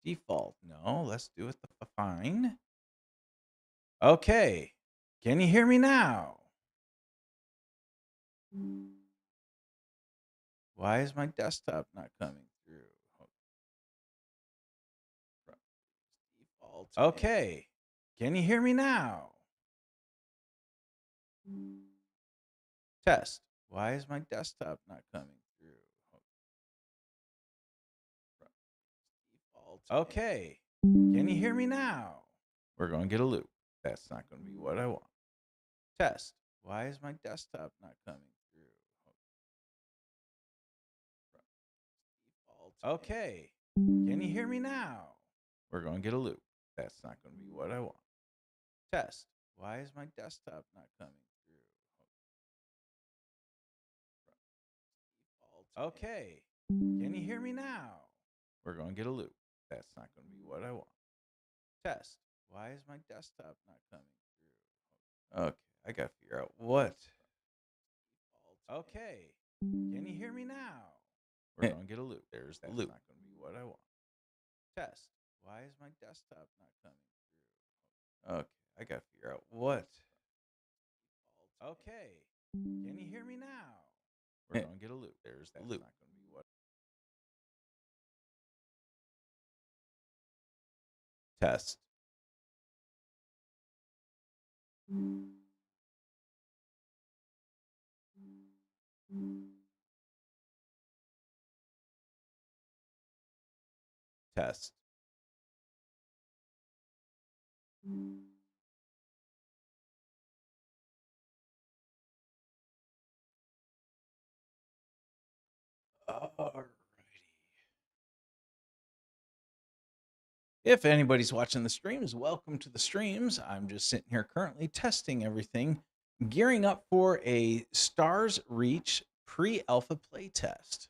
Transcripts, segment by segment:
Default. No, let's do it the fine. Okay. Can you hear me now? Why is my desktop not coming through? Default. Okay. Can you hear me now? Test. Why is my desktop not coming through? Default. Okay. Can you hear me now? We're going to get a loop. That's not going to be what I want. Test. Why is my desktop not coming through? Default. Okay. Can you hear me now? We're going to get a loop. That's not going to be what I want. Test. Why is my desktop not coming through? Default. Okay. Can you hear me now? We're going to get a loop. That's not going to be what I want. Test. Why is my desktop not coming through? Okay, I got to figure out what. Okay. Can you hear me now? We're going to get a loop. There's the loop. That's not going to be what I want. Test. Why is my desktop not coming through? Okay, I got to figure out what. Okay. Can you hear me now? We're going to get a loop. There's the loop. Not going to be what. Test. Test. Alrighty. If anybody's watching the streams, welcome to the streams. I'm just sitting here currently testing everything, gearing up for a Stars Reach pre-alpha play test.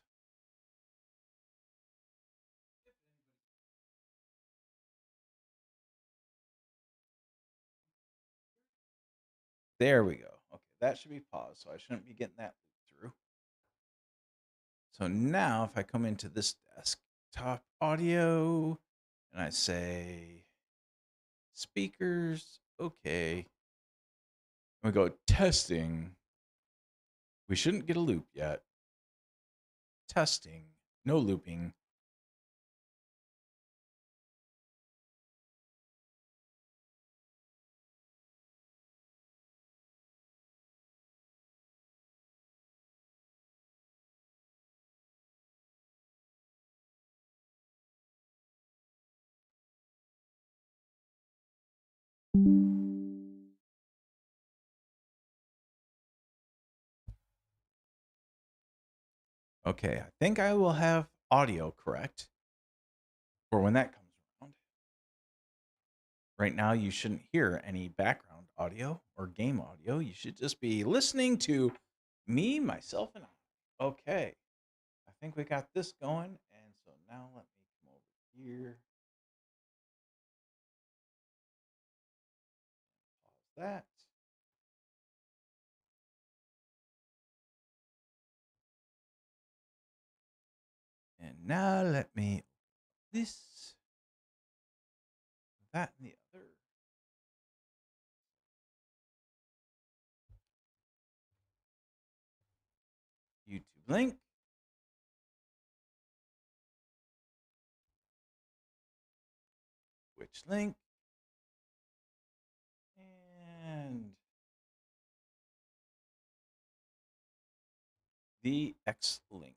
There we go. Okay, that should be paused, so I shouldn't be getting that through. So now if I come into this desktop audio and I say speakers, okay. We go testing. We shouldn't get a loop yet. Testing, no looping. Okay, I think I will have audio correct for when that comes around. Right now, you shouldn't hear any background audio or game audio. You should just be listening to me, myself, and I. Okay, I think we got this going. And so now let me come over here. Pause that. And now let me this, that, and the other. YouTube link. Which link? And the X link.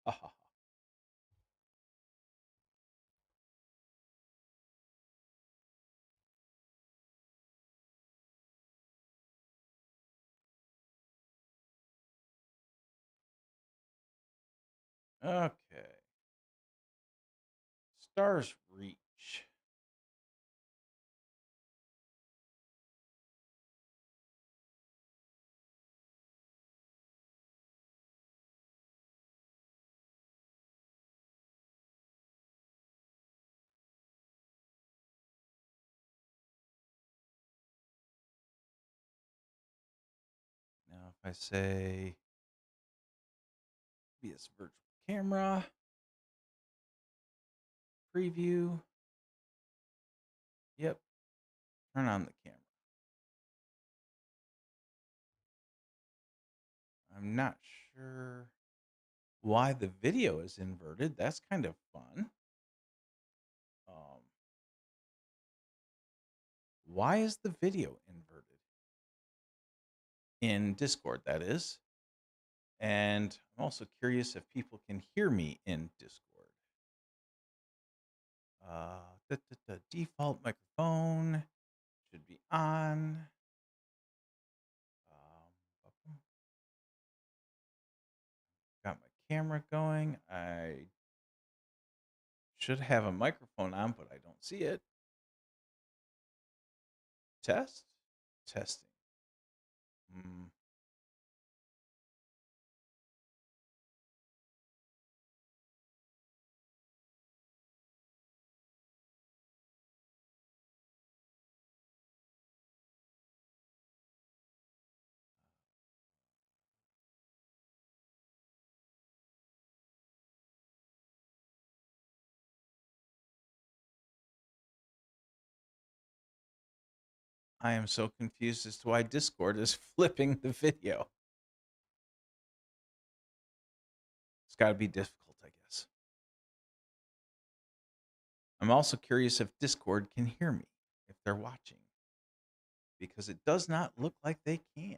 Aha. Okay. Stars Reach. Now, if I say VS virtual camera, preview, Turn on the camera. I'm not sure why the video is inverted. That's kind of fun. Um, why is the video inverted? In Discord, that is. And I'm also curious if people can hear me in Discord. The default microphone should be on. Got my camera going. I should have a microphone on, but I don't see it. Test? Testing. Hmm. I am so confused as to why Discord is flipping the video. It's got to be difficult, I guess. I'm also curious if Discord can hear me, if they're watching, because it does not look like they can.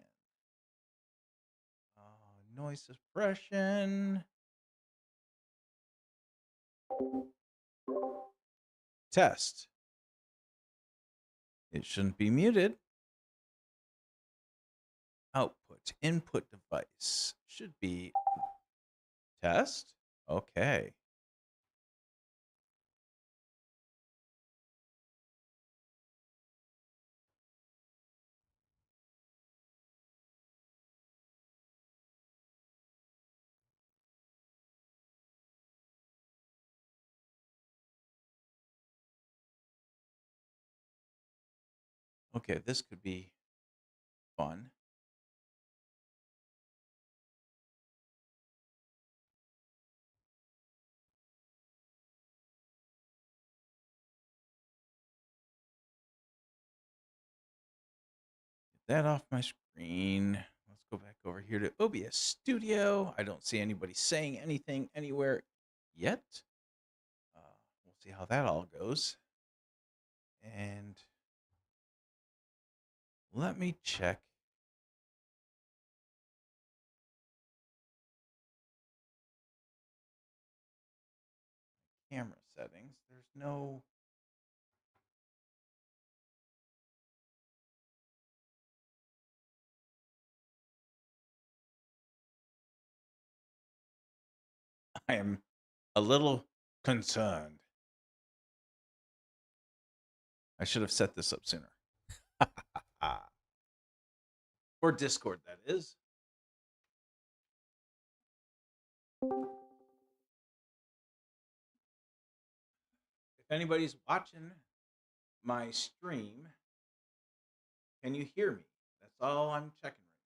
Noise suppression. Test. It shouldn't be muted. Output. Input device. Should be test. Okay. Okay, this could be fun. Get that off my screen. Let's go back over here to OBS Studio. I don't see anybody saying anything anywhere yet. We'll see how that all goes. And let me check. Camera settings. There's no. I am a little concerned. I should have set this up sooner. For Discord, that is. If anybody's watching my stream, can you hear me? That's all I'm checking right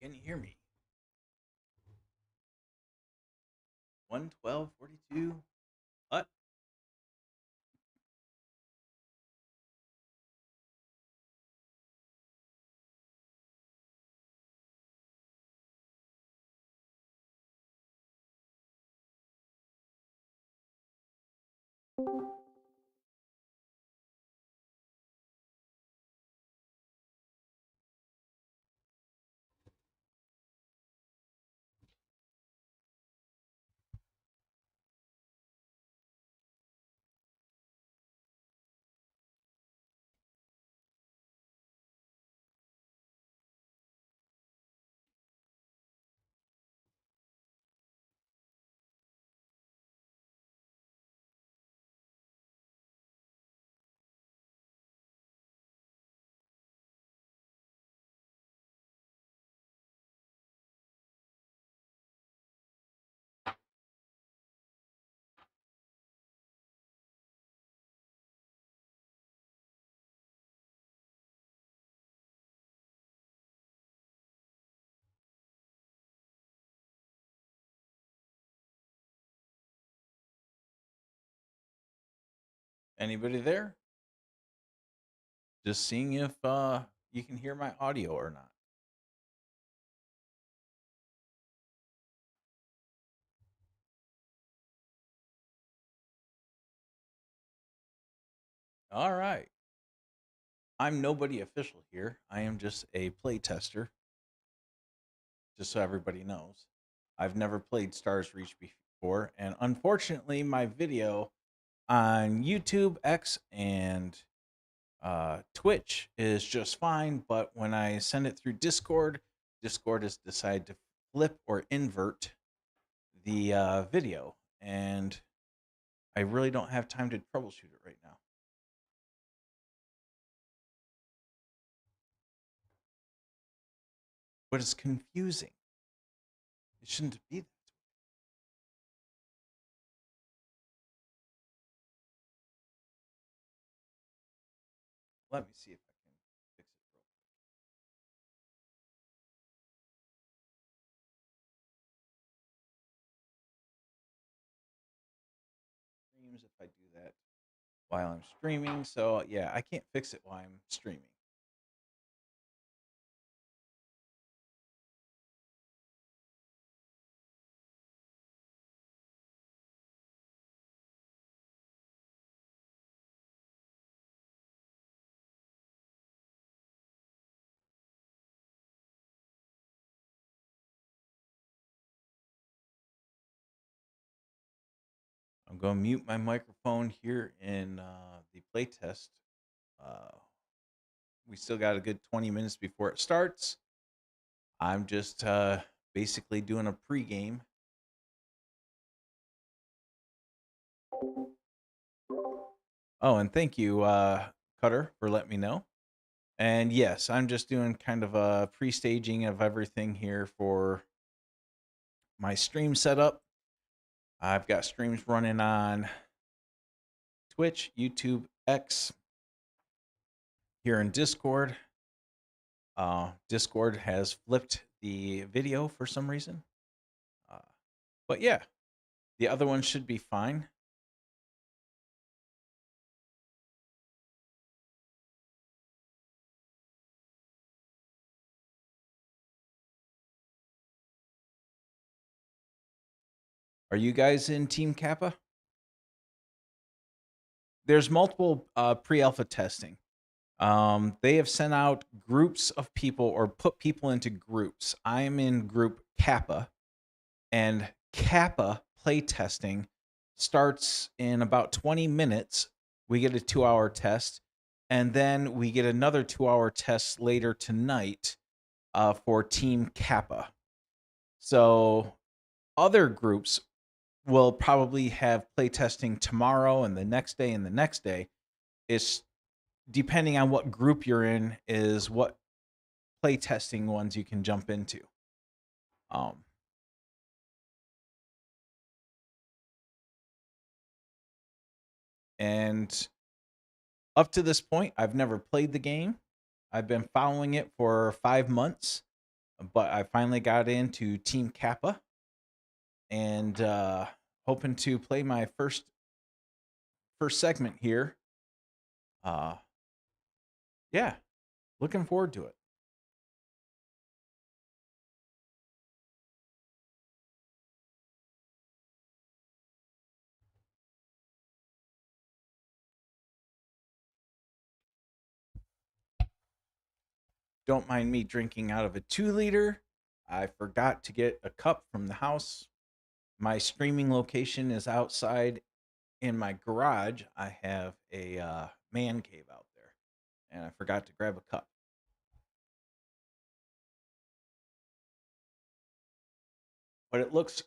now. Can you hear me? 11242. What? Anybody there? Just seeing if you can hear my audio or not. All right. I'm nobody official here. I am just a play tester, just so everybody knows. I've never played Stars Reach before, and unfortunately, my video on YouTube, X, and Twitch is just fine. But when I send it through Discord, Discord has decided to flip or invert the video, and I really don't have time to troubleshoot it right now. But it's confusing. It shouldn't be that. Let me see if I can fix it real quick. Streams if I do that while I'm streaming. So yeah, I can't fix it while I'm streaming. I'm going to mute my microphone here in the playtest. We still got a good 20 minutes before it starts. I'm just basically doing a pregame. Oh, and thank you, Cutter, for letting me know. And yes, I'm just doing kind of a pre-staging of everything here for my stream setup. I've got streams running on Twitch, YouTube, X, here in Discord. Discord has flipped the video for some reason. But yeah, the other one should be fine. Are you guys in Team Kappa? There's multiple pre-alpha testing. They have sent out groups of people or put people into groups. I'm in group Kappa, and Kappa play testing starts in about 20 minutes. We get a 2-hour test, and then we get another 2-hour test later tonight for Team Kappa. So other groups will probably have play testing tomorrow and the next day and the next day. It's depending on what group you're in is what play testing ones you can jump into. And up to this point, I've never played the game. I've been following it for 5 months, but I finally got into Team Kappa and hoping to play my first segment here. Yeah, looking forward to it. Don't mind me drinking out of a 2-liter. I forgot to get a cup from the house. My streaming location is outside in my garage. I have a man cave out there, and I forgot to grab a cup. But it looks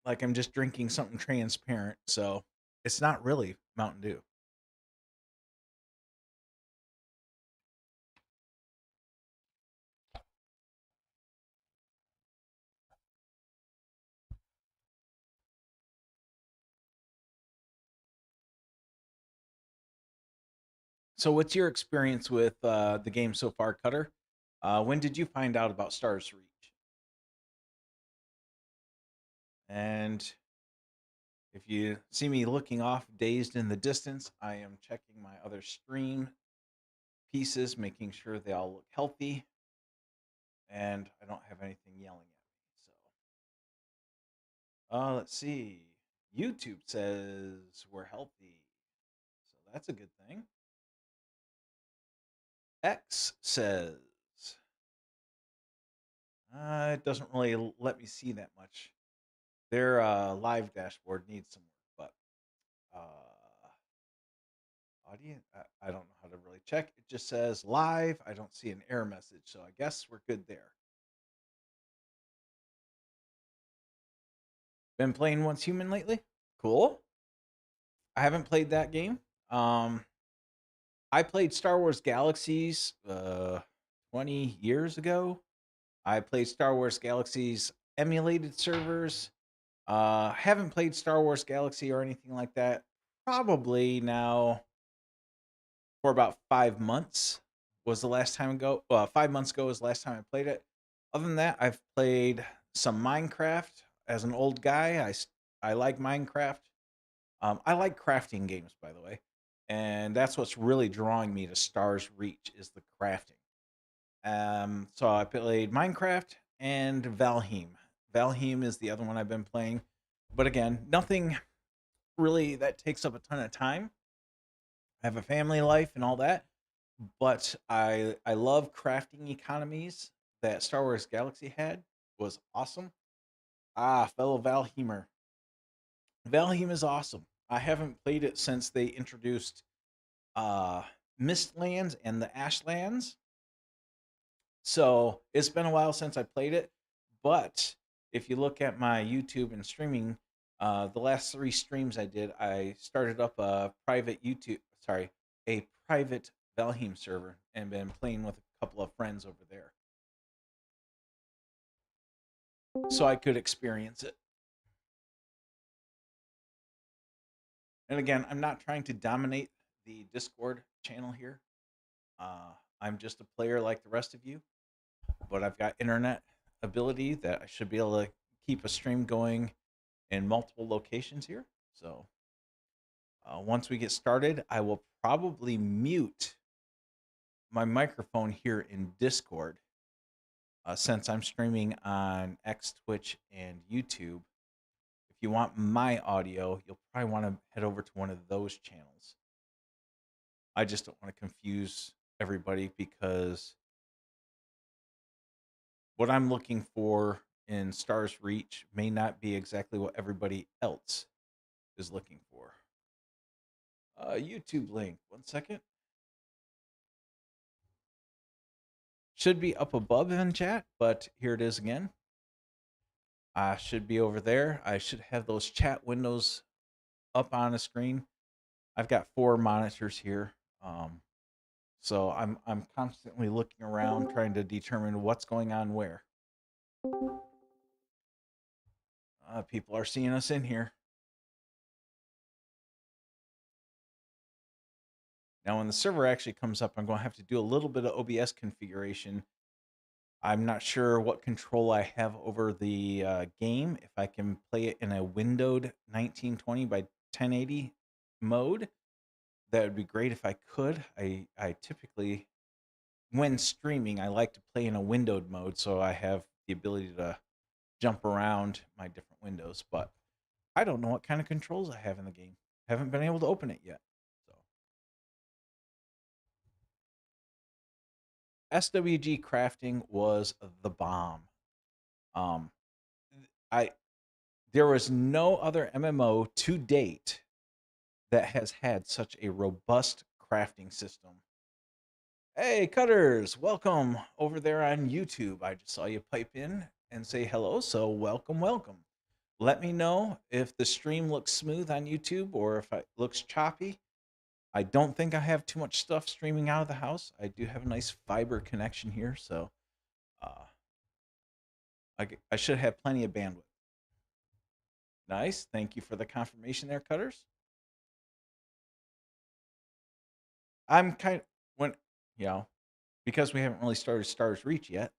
like I'm just drinking something transparent, so it's not really Mountain Dew. So, what's your experience with the game so far, Cutter? When did you find out about Stars Reach? And If you see me looking off dazed in the distance, I am checking my other stream pieces, making sure they all look healthy and I don't have anything yelling at me. So, let's see. YouTube says we're healthy. So that's a good thing. X says it doesn't really let me see that much. Their live dashboard needs some work, but audience, I don't know how to really check. It just says live. I don't see an error message, so I guess we're good there. Been playing Once Human lately? Cool. I haven't played that game. I played Star Wars Galaxies 20 years ago. I played Star Wars Galaxies emulated servers. Haven't played Star Wars Galaxy or anything like that. Probably now for about 5 months was the last time ago. 5 months ago was the last time I played it. Other than that, I've played some Minecraft. As an old guy, I like Minecraft. I like crafting games, by the way, and that's what's really drawing me to Stars Reach is the crafting. So I played Minecraft and Valheim. Valheim is the other one I've been playing, but again, nothing really that takes up a ton of time. I have a family life and all that, but I love crafting economies that Star Wars Galaxy had was awesome. Fellow Valheimer, Valheim is awesome. I haven't played it since they introduced uh Mistlands and the Ashlands. So it's been a while since I played it, but if you look at my YouTube and streaming, the last three streams I did, I started up a private a private Valheim server and been playing with a couple of friends over there, so I could experience it. And again, I'm not trying to dominate the Discord channel here. I'm just a player like the rest of you, but I've got internet ability that I should be able to keep a stream going in multiple locations here. So once we get started, I will probably mute my microphone here in Discord since I'm streaming on X, Twitch, and YouTube. If you want my audio, you'll probably want to head over to one of those channels. I just don't want to confuse everybody because what I'm looking for in Stars Reach may not be exactly what everybody else is looking for. YouTube link. 1 second. Should be up above in chat, but here it is again. Should be over there. I should have those chat windows up on the screen. I've got 4 monitors here, so I'm constantly looking around trying to determine what's going on where. People are seeing us in here. Now, when the server actually comes up, I'm going to have to do a little bit of OBS configuration. I'm not sure what control I have over the game. If I can play it in a windowed 1920 by 1080 mode, that would be great if I could. I typically, when streaming, I like to play in a windowed mode so I have the ability to jump around my different windows. But I don't know what kind of controls I have in the game. Haven't been able to open it yet. So SWG crafting was the bomb. Um, I There was no other MMO to date that has had such a robust crafting system. Hey, Cutters, welcome over there on YouTube. I just saw you pipe in and say hello, so welcome, welcome. Let me know if the stream looks smooth on YouTube or if it looks choppy. I don't think I have too much stuff streaming out of the house. I do have a nice fiber connection here, so uh, I should have plenty of bandwidth. Nice. Thank you for the confirmation there, Cutters. I'm kind of when you know because we haven't really started Stars Reach yet.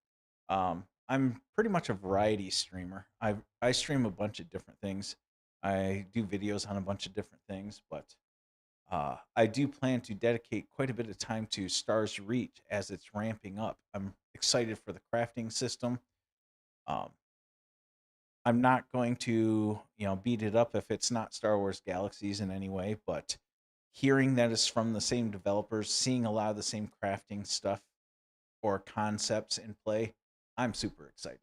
I'm pretty much a variety streamer. I stream a bunch of different things. I do videos on a bunch of different things, but I do plan to dedicate quite a bit of time to Stars Reach as it's ramping up. I'm excited for the crafting system. Um, I'm not going to, beat it up if it's not Star Wars Galaxies in any way, but hearing that it's from the same developers, seeing a lot of the same crafting stuff or concepts in play, I'm super excited.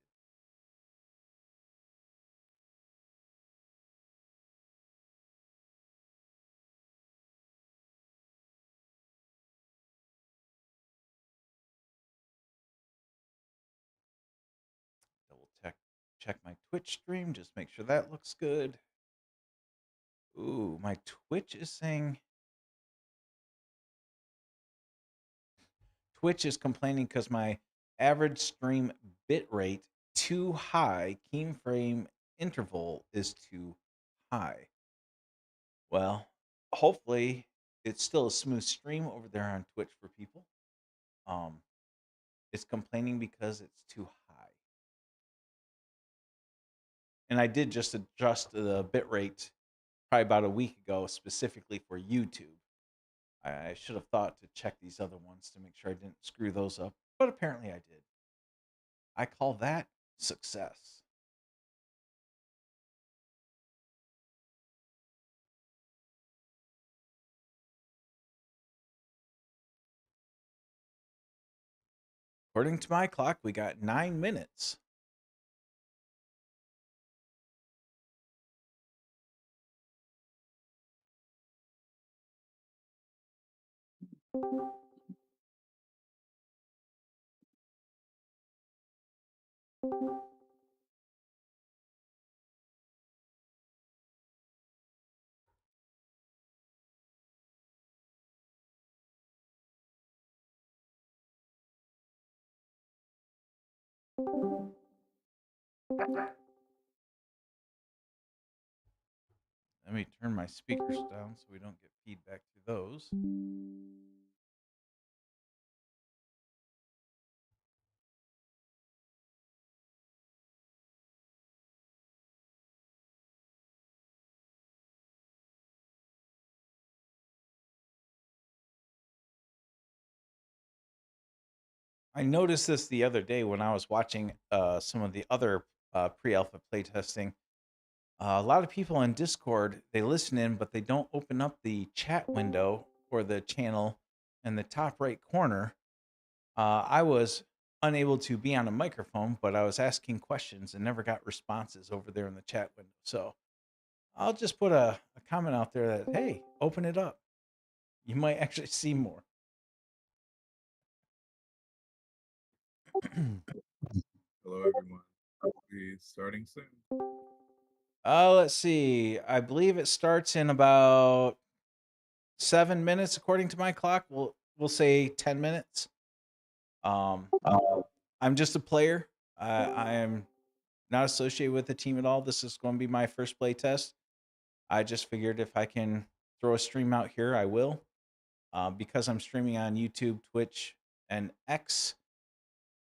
Double check my Twitch stream, just make sure that looks good. Ooh, my Twitch is saying Twitch is complaining because my average stream bit rate too high, keyframe interval is too high. Well, hopefully it's still a smooth stream over there on Twitch for people. Um, it's complaining because it's too high. And I did just adjust the bit rate probably about a week ago specifically for YouTube. I should have thought to check these other ones to make sure I didn't screw those up, but apparently I did. I call that success. According to my clock, we got 9 minutes. Let me turn my speakers down so we don't get feedback through those. I noticed this the other day when I was watching some of the other pre-alpha playtesting. A lot of people in Discord, they listen in, but they don't open up the chat window or the channel in the top right corner. I was unable to be on a microphone, but I was asking questions and never got responses over there in the chat window. So I'll just put a comment out there that, hey, open it up. You might actually see more. Hello, everyone. We'll be starting soon. Let's see. I believe it starts in about 7 minutes, according to my clock. We'll say 10 minutes. Um, I'm just a player. I am not associated with the team at all. This is going to be my first play test. I just figured if I can throw a stream out here, I will. Because I'm streaming on YouTube, Twitch, and X.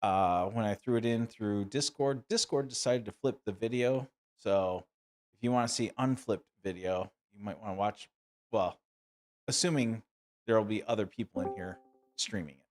When I threw it in through Discord, Discord decided to flip the video. So if you want to see unflipped video, you might want to watch. Well, assuming there will be other people in here streaming it.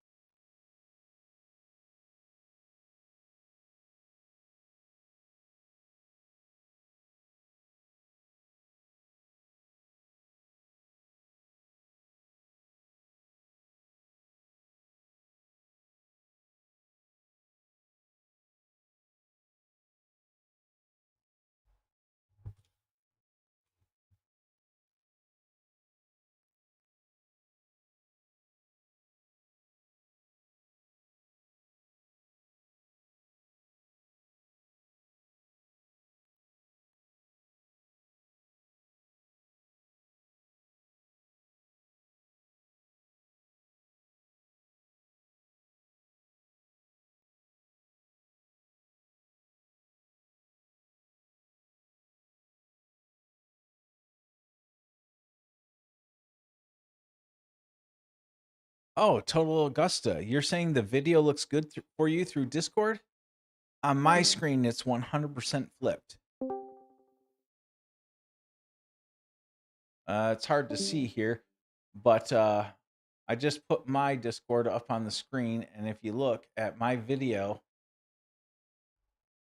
Oh, Total Augusta, you're saying the video looks good for you through Discord? On my screen, it's 100% flipped. It's hard to see here, but I just put my Discord up on the screen, and if you look at my video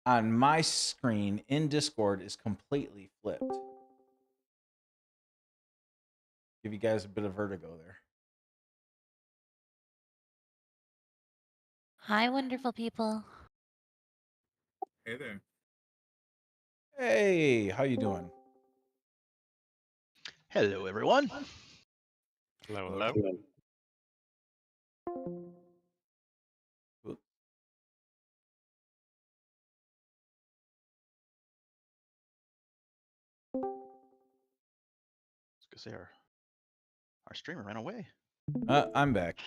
on my screen in Discord is completely flipped. Give you guys a bit of vertigo there. Hi, wonderful people. Hey there. Hey, how you doing? Hello, everyone. Hello, Hello. hello. Oop. I was gonna say our streamer ran away. I'm back.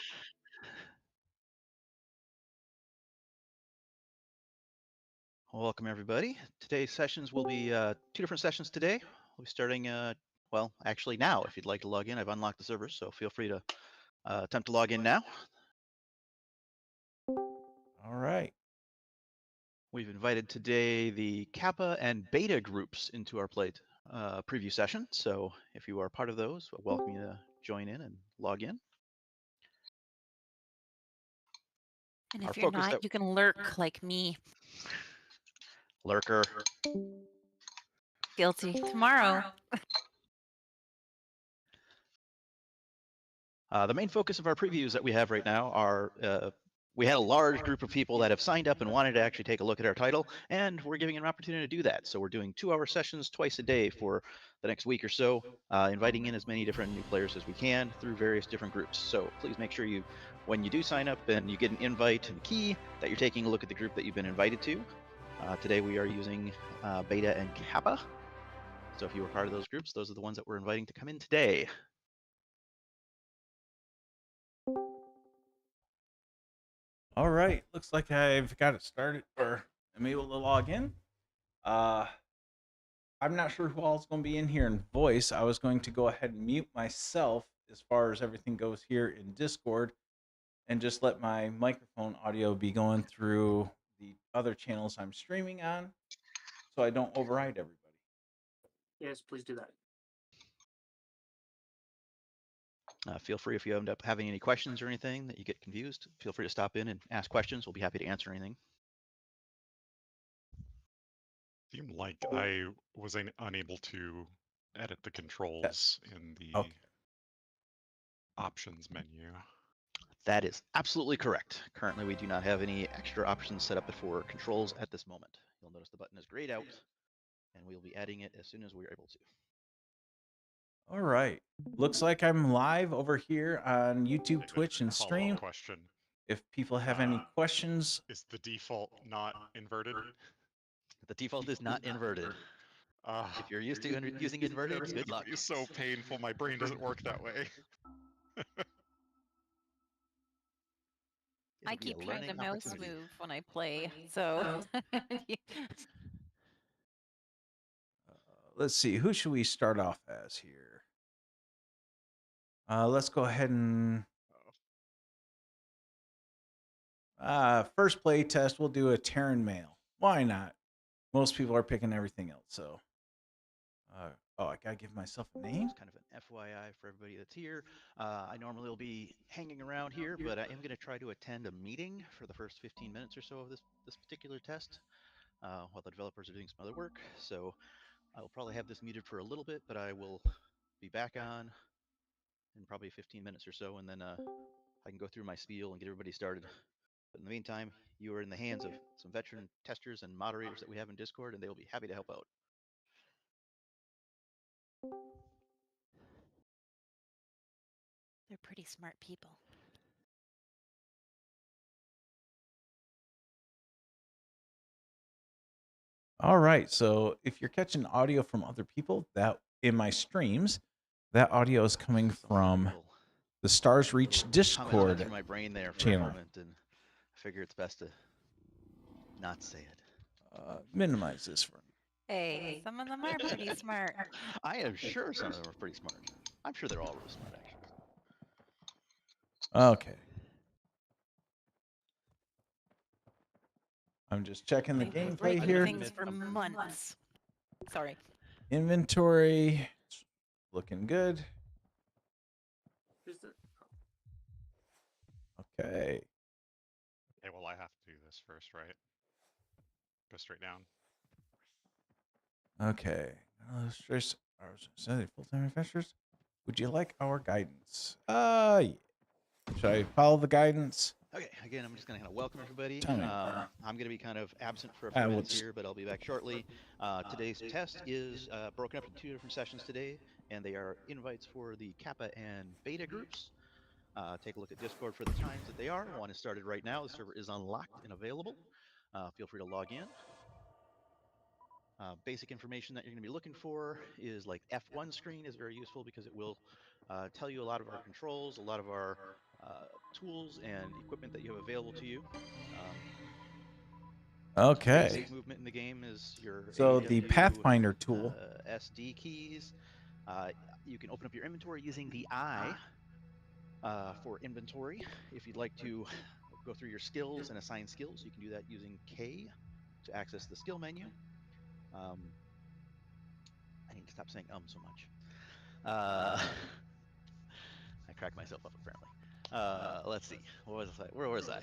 Welcome, everybody. Today's sessions will be 2 different sessions today. We'll be starting, well, actually now, if you'd like to log in. I've unlocked the servers, so feel free to attempt to log in now. All right. We've invited today the Kappa and Beta groups into our plate preview session. So if you are part of those, I welcome you to join in and log in. And Our if you're focus not, that- you can lurk like me. Lurker. Guilty. Tomorrow. The main focus of our previews that we have right now are we had a large group of people that have signed up and wanted to actually take a look at our title, and we're giving an opportunity to do that. So we're doing 2-hour sessions twice a day for the next week or so, inviting in as many different new players as we can through various different groups. So please make sure you, when you do sign up and you get an invite and key, that you're taking a look at the group that you've been invited to. Today we are using Beta and Kappa. So if you were part of those groups, those are the ones that we're inviting to come in today. All right. Looks like I've got it started, or I'm able to log in. I'm not sure who all is going to be in here in voice. I was going to go ahead and mute myself as far as everything goes here in Discord and just let my microphone audio be going through the other channels I'm streaming on so I don't override everybody. Yes, please do that. Feel free if you end up having any questions or anything that you get confused, feel free to stop in and ask questions. We'll be happy to answer anything. Seemed like I was unable to edit the controls in the Okay. options menu. That is absolutely correct. Currently, we do not have any extra options set up for controls at this moment. You'll notice the button is grayed out, and we'll be adding it as soon as we're able to. All right. Looks like I'm live over here on YouTube, Okay, Twitch, and follow-up stream. question. If people have any questions, Is the default not inverted? The default is not inverted. If you're used to using inverted, good luck. It's so painful. My brain doesn't work that way. I keep trying to mouse move when I play, so. let's see. Who should we start off as here? Let's go ahead and first play test. We'll do a Terran male. Why not? Most people are picking everything else. So, I gotta give myself a name. It's kind of an FYI for everybody that's here. I normally will be hanging around here, but I am going to try to attend a meeting for the first 15 minutes or so of this particular test while the developers are doing some other work. So I will probably have this muted for a little bit, but I will be back on in probably 15 minutes or so, and then I can go through my spiel and get everybody started. But in the meantime, you are in the hands of some veteran testers and moderators that we have in Discord, and they will be happy to help out. They're pretty smart people. All right. So if you're catching audio from other people, that in my streams, that audio is coming from the Stars Reach Discord through my brain there for channel. a moment, and I figure it's best to not say it. Minimize this for me. Hey, some of them are pretty smart. I am sure some of them are pretty smart. I'm sure they're all really smart, actually. Okay. I'm just checking the gameplay Breaking here. things for months. Sorry. Inventory. Looking good. Who's the? Okay. Okay, well, I have to do this first, right? Go straight down. Okay. Illustrate full-time investors. Would you like our guidance? Yeah. Should I follow the guidance? Okay, again, I'm just going to kind of welcome everybody. Tell me. I'm going to be kind of absent for a few we'll minutes just- here, but I'll be back shortly. Today's test is broken up into 2 different sessions today, and they are invites for the Kappa and Beta groups. Take a look at Discord for the times that they are. One is started right now. The server is unlocked and available. Feel free to log in. Basic information that you're going to be looking for is like F1 screen is very useful because it will tell you a lot of our controls, a lot of our tools and equipment that you have available to you. Okay. Basic movement in the game is your So A, the W, Pathfinder tool. SD keys. You can open up your inventory using the I for inventory. If you'd like to go through your skills and assign skills, you can do that using K to access the skill menu. I need to stop saying so much. I cracked myself up apparently. Let's see. What was I? Where was I?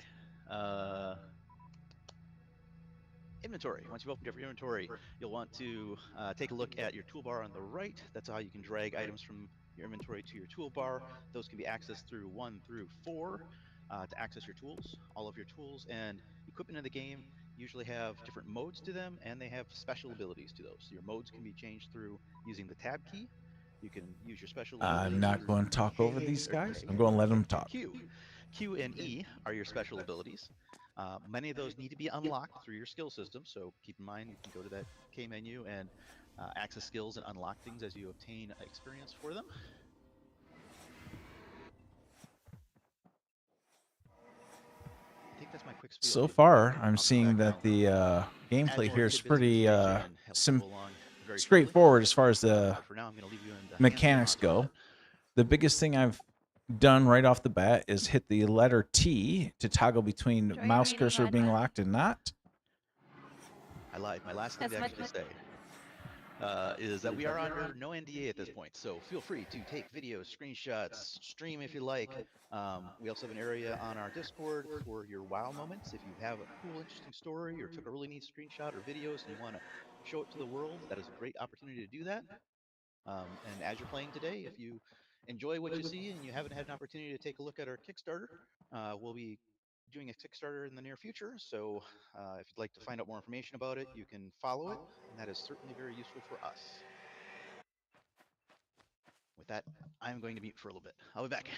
Inventory. Once you've opened up your inventory, you'll want to take a look at your toolbar on the right. That's how you can drag items from your inventory to your toolbar. Those can be accessed through 1 through 4 to access your tools. All of your tools and equipment in the game usually have different modes to them, and they have special abilities to those. Your modes can be changed through using the tab key. You can use your special abilities. I'm not through going to talk over K these or guys. K I'm going to let them and talk. Q. Q and E are your special abilities. Many of those need to be unlocked through your skill system, so keep in mind you can go to that K menu and access skills and unlock things as you obtain experience for them. I think that's my quick spiel. So If you far, don't, I'm I'll come seeing back and that I'll the add gameplay more here is tidbits of pretty information and help you along very shortly. straightforward as far as the But for now, I'm going to leave you in the hands of mechanics Hans for a go. bit. The biggest thing I've done right off the bat is hit the letter T to toggle between Enjoy mouse reading, cursor being Bud. locked and not. I lied. My last thing That's to much. actually say is that we are under no NDA at this point, so feel free to take videos, screenshots, stream if you like. We also have an area on our Discord for your wow moments. If you have a cool, interesting story or took a really neat screenshot or videos and you want to show it to the world, that is a great opportunity to do that. And as you're playing today, if you enjoy what you see and you haven't had an opportunity to take a look at our Kickstarter, we'll be doing a Kickstarter in the near future. So if you'd like to find out more information about it, you can follow it, and that is certainly very useful for us. With that, I'm going to mute for a little bit. I'll be back.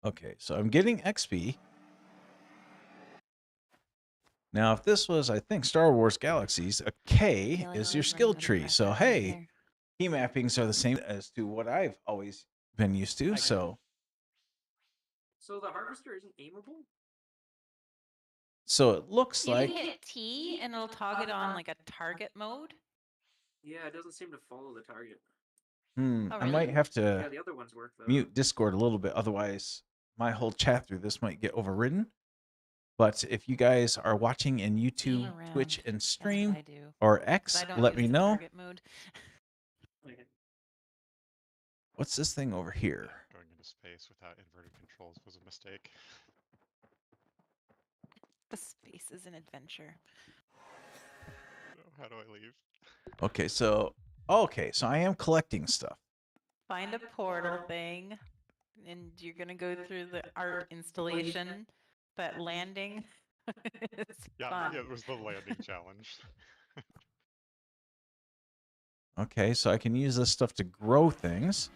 Okay, so I'm getting XP. Now, if this was, I think, Star Wars Galaxies, a K Feeling is like your I'm skill running out of tree. breath So, right hey, there. key mappings are the same as to what I've always been used to. So So the harvester isn't aimable? it looks You like can hit T and it'll toggle it on like a target mode. Yeah, it doesn't seem to follow the target. Oh, I might really? have Yeah, to the other ones work though. mute Discord a little bit. Otherwise, my whole chat through this might get overridden. But if you guys are watching in YouTube, Aim around. Twitch, and That's Stream what I do. or 'Cause X, I don't let use me the know. target mode. Okay. What's this thing over here? Going into space without inverted controls was a mistake. The space is an adventure. How do I leave? Okay, so I am collecting stuff. Find a portal thing, and you're gonna go through the art installation, but landing is Yeah, fun. it was the landing challenge. Okay, so I can use this stuff to grow things.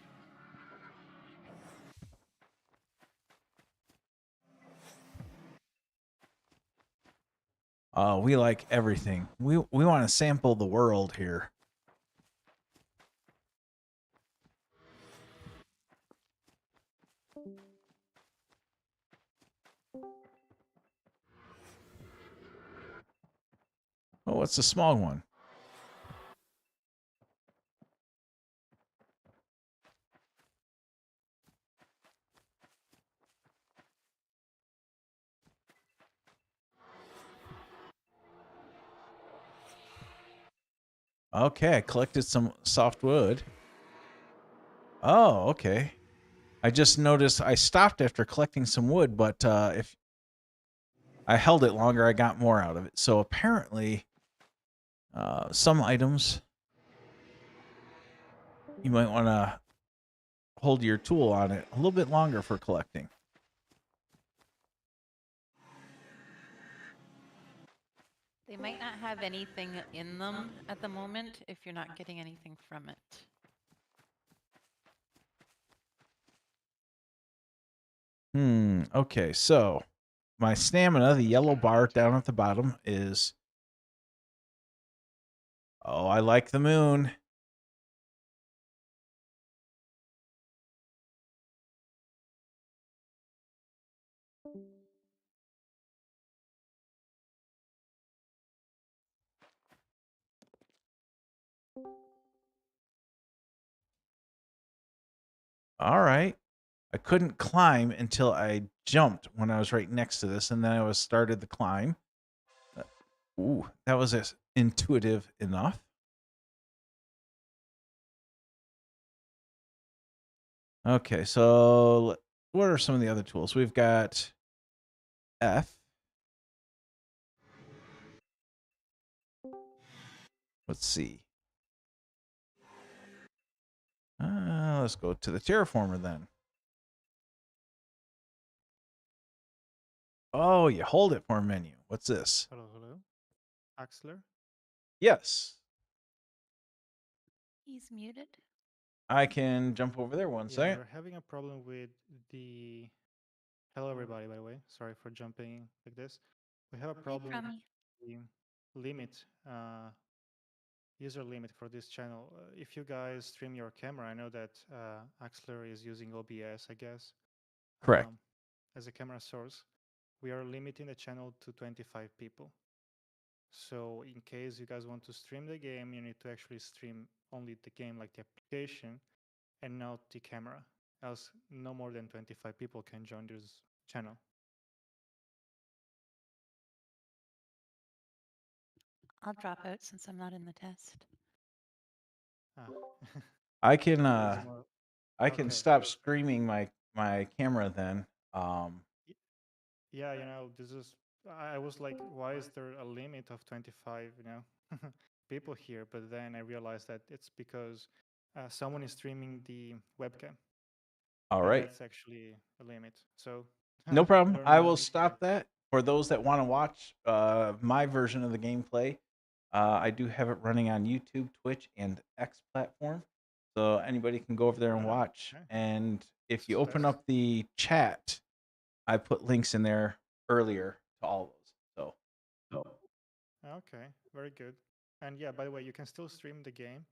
We like everything. We want to sample the world here. Oh, what's the small one? Okay, I collected some softwood. Oh, okay. I just noticed I stopped after collecting some wood, but if I held it longer, I got more out of it. So apparently, some items you might want to hold your tool on it a little bit longer for collecting. They might not have anything in them at the moment if you're not getting anything from it. Okay, so my stamina, the yellow bar down at the bottom is... Oh, I like the moon. All right. I couldn't climb until I jumped when I was right next to this, and then I started the climb. Ooh, that was intuitive enough. Okay, so what are some of the other tools? We've got F. Let's see. Let's go to the terraformer then. Oh, you hold it for a menu. What's this? Hello, hello. Axler? Yes. He's muted. I can jump over there one Yeah, second. we're having a problem with the... Hello, everybody, by the way. Sorry for jumping like this. We have a problem with Crummy. the limit, user limit for this channel. If you guys stream your camera, I know that Axler is using OBS, I guess, Correct. as a camera source. We are limiting the channel to 25 people. So in case you guys want to stream the game, you need to actually stream only the game, like the application, and not the camera. Else, no more than 25 people can join this channel. I'll drop out since I'm not in the test. Ah. I can There's more- I can Okay. stop streaming my camera then. Yeah, this is. I was like, why is there a limit of 25? People here. But then I realized that it's because someone is streaming the webcam. All And right. that's actually a limit. So No problem. learn I a will lesson stop here. that. For those that want to watch my version of the gameplay, I do have it running on YouTube, Twitch, and X platform. So anybody can go over there and Right on. watch. Okay. And if Let's you open test. up the chat, I put links in there earlier to all those. So Okay, very good. And yeah, by the way, you can still stream the game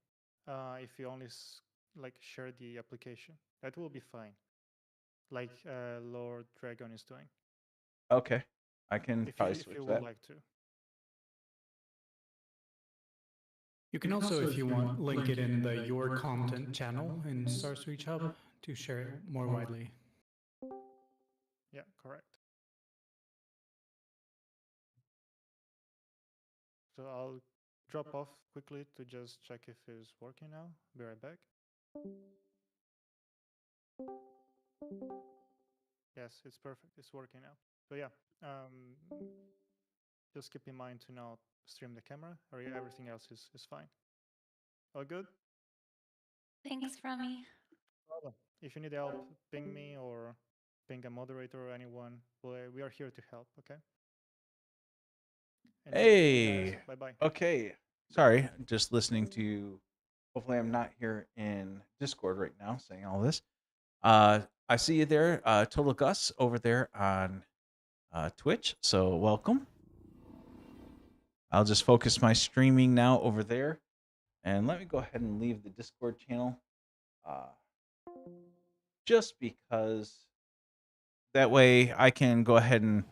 if you only like share the application. That will be fine, like Lord Dragon is doing. okay, I can If probably you switch would that. like to. You can also, if you want, link it in the Your Content channel in Star Switch Hub to share it more widely. Yeah, correct. So I'll drop off quickly to just check if it's working now. Be right back. Yes, it's perfect. It's working now. So yeah, just keep in mind to not stream the camera, or everything else is fine. All good? Thanks, Frummy. Problem. If you need help, ping me or ping a moderator or anyone. We are here to help, okay? Enjoy the game, guys. Hey. Bye-bye. Okay. Sorry, just listening to. Hopefully, I'm not here in Discord right now saying all this. I see you there, Total Gus, over there on Twitch. So welcome. I'll just focus my streaming now over there, and let me go ahead and leave the Discord channel, just because that way I can go ahead and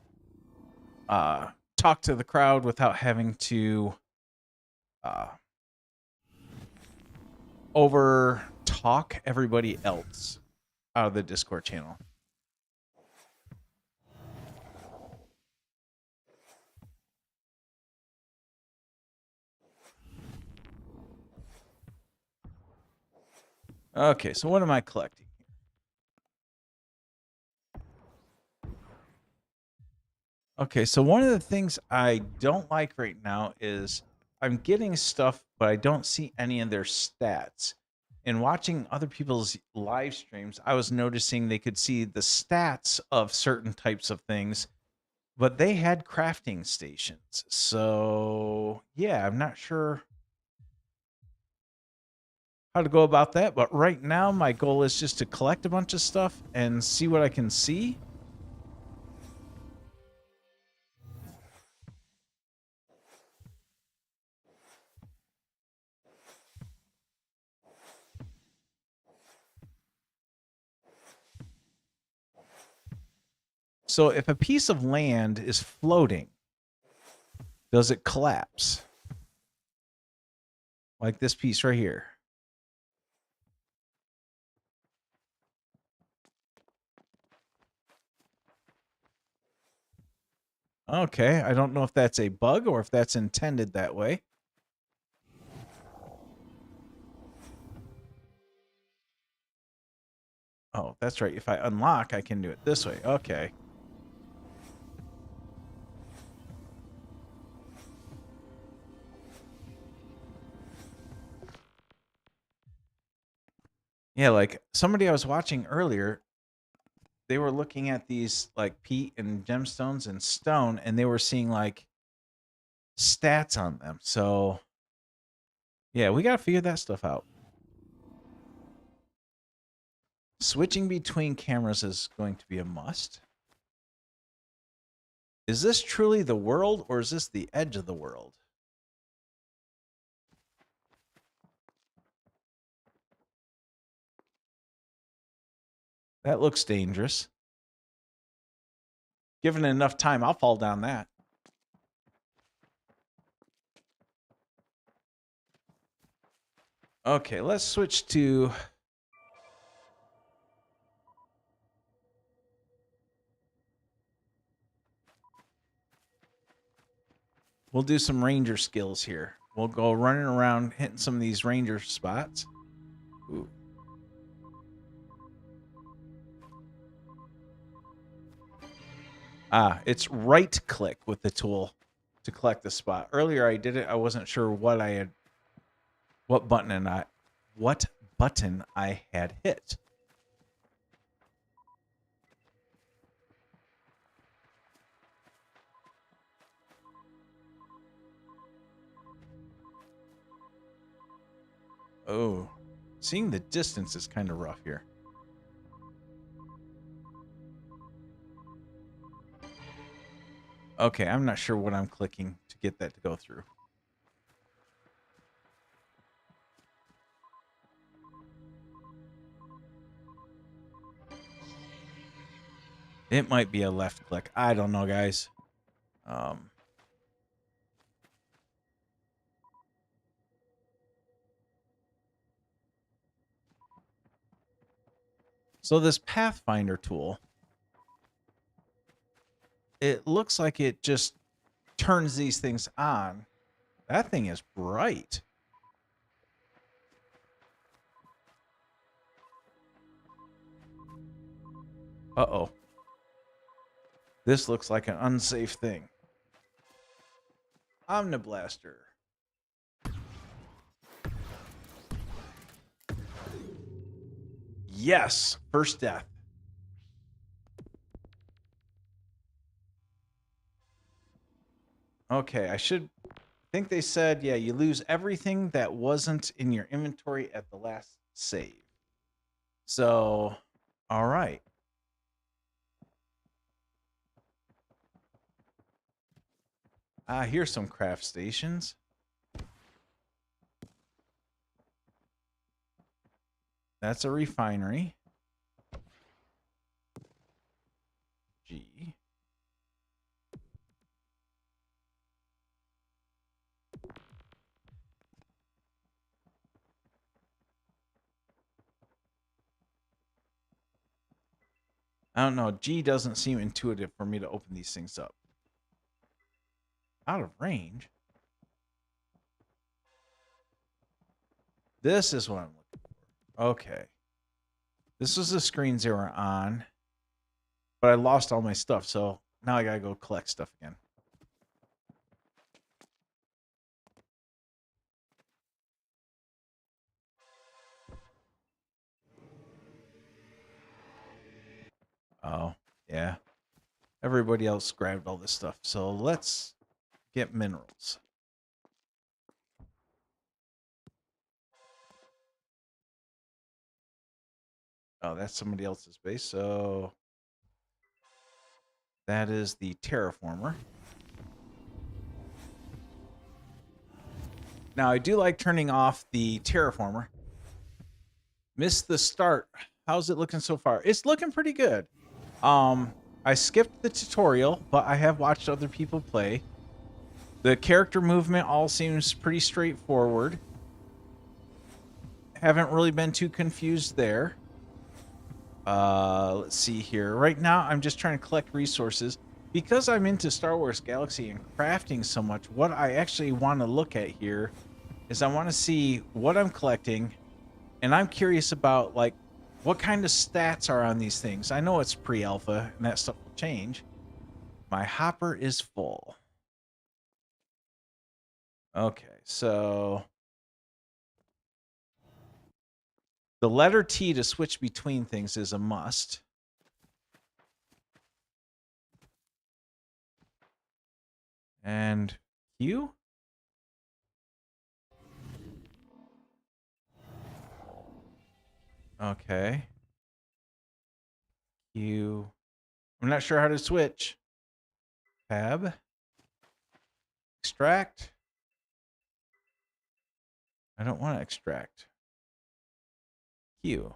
talk to the crowd without having to over talk everybody else out of the Discord channel. Okay, so what am I collecting? Okay, so one of the things I don't like right now is I'm getting stuff, but I don't see any of their stats. And watching other people's live streams, I was noticing they could see the stats of certain types of things, but they had crafting stations. So, yeah, I'm not sure how to go about that, but right now my goal is just to collect a bunch of stuff and see what I can see. So if a piece of land is floating, does it collapse? Like this piece right here. Okay, I don't know if that's a bug or if that's intended that way. Oh, that's right. If I unlock, I can do it this way. Okay. Yeah, like somebody I was watching earlier, they were looking at these like peat and gemstones and stone, and they were seeing like stats on them. So, yeah, we got to figure that stuff out. Switching between cameras is going to be a must. Is this truly the world or is this the edge of the world? That looks dangerous. Given enough time, I'll fall down that. Okay, let's switch to... We'll do some ranger skills here. We'll go running around hitting some of these ranger spots. Ooh. Ah, it's right click with the tool to collect the spot. Earlier I did it. I wasn't sure what button I had hit. Oh, seeing the distance is kind of rough here. Okay, I'm not sure what I'm clicking to get that to go through. It might be a left click. I don't know, guys. So this Pathfinder tool, it looks like it just turns these things on. That thing is bright. Uh-oh. This looks like an unsafe thing. Omniblaster. Yes, first death. Okay, I think they said, yeah, you lose everything that wasn't in your inventory at the last save. So, all right. Here's some craft stations. That's a refinery. G. I don't know. G doesn't seem intuitive for me to open these things up. Out of range? This is what I'm looking for. Okay. This was the screens they were on, but I lost all my stuff, so now I gotta go collect stuff again. Oh, yeah. Everybody else grabbed all this stuff, so let's get minerals. Oh, that's somebody else's base, so that is the terraformer. Now, I do like turning off the terraformer. Missed the start. How's it looking so far? It's looking pretty good. I skipped the tutorial, but I have watched other people play. The character movement all seems pretty straightforward. Haven't really been too confused there. Let's see here. Right now, I'm just trying to collect resources. Because I'm into Star Wars Galaxy and crafting so much, what I actually want to look at here is I want to see what I'm collecting, and I'm curious about, like, what kind of stats are on these things. I know it's pre-alpha, and that stuff will change. My hopper is full. Okay, so the letter T to switch between things is a must. And Q? Okay. Q. I'm not sure how to switch. Tab. Extract. I don't want to extract. Q.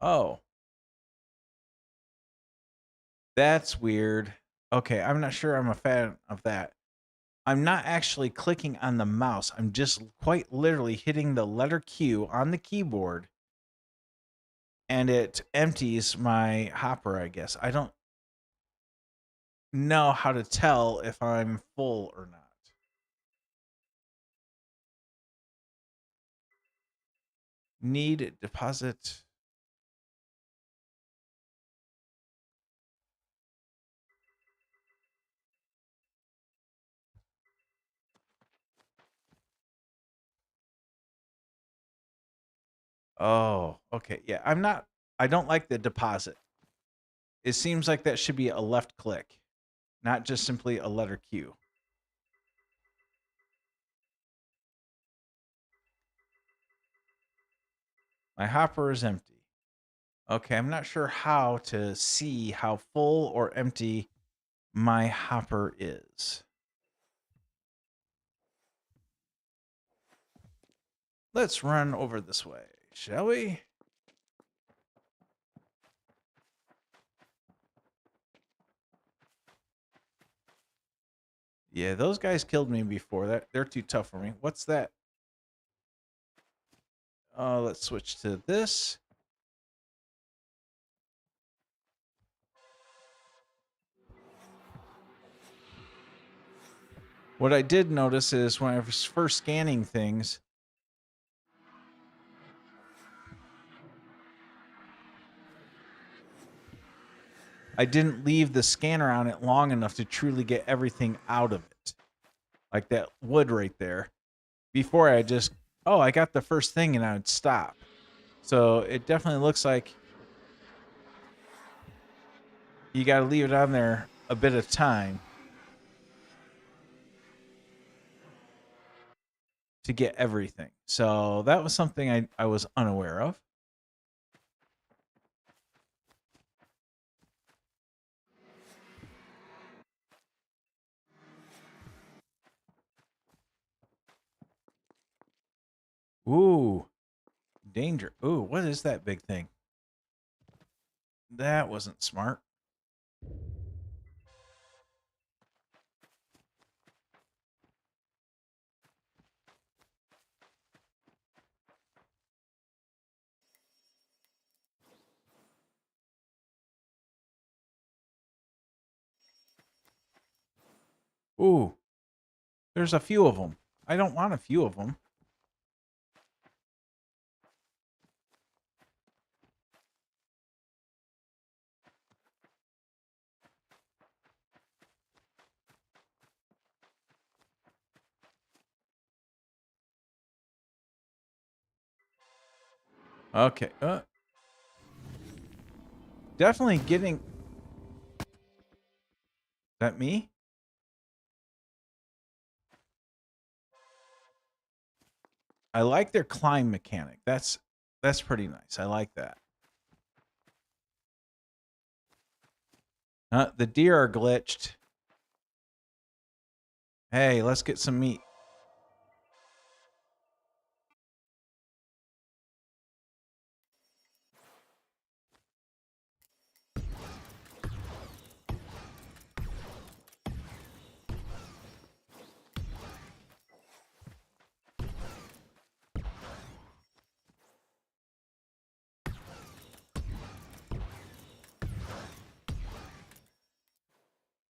Oh. That's weird. Okay, I'm not sure I'm a fan of that. I'm not actually clicking on the mouse. I'm just quite literally hitting the letter Q on the keyboard, and it empties my hopper, I guess. I don't know how to tell if I'm full or not. Need deposit. Oh, okay. Yeah, I don't like the deposit. It seems like that should be a left click, not just simply a letter Q. My hopper is empty. Okay, I'm not sure how to see how full or empty my hopper is. Let's run over this way, shall we? Yeah, those guys killed me before. They're too tough for me. What's that? Let's switch to this. What I did notice is when I was first scanning things, I didn't leave the scanner on it long enough to truly get everything out of it. Like that wood right there. Before I just, oh, I got the first thing and I would stop. So it definitely looks like you got to leave it on there a bit of time to get everything. So that was something I was unaware of. Ooh, danger. Ooh, what is that big thing? That wasn't smart. Ooh, there's a few of them. I don't want a few of them. Okay. Definitely getting... Is that me? I like their climb mechanic. That's pretty nice. I like that. The deer are glitched. Hey, let's get some meat.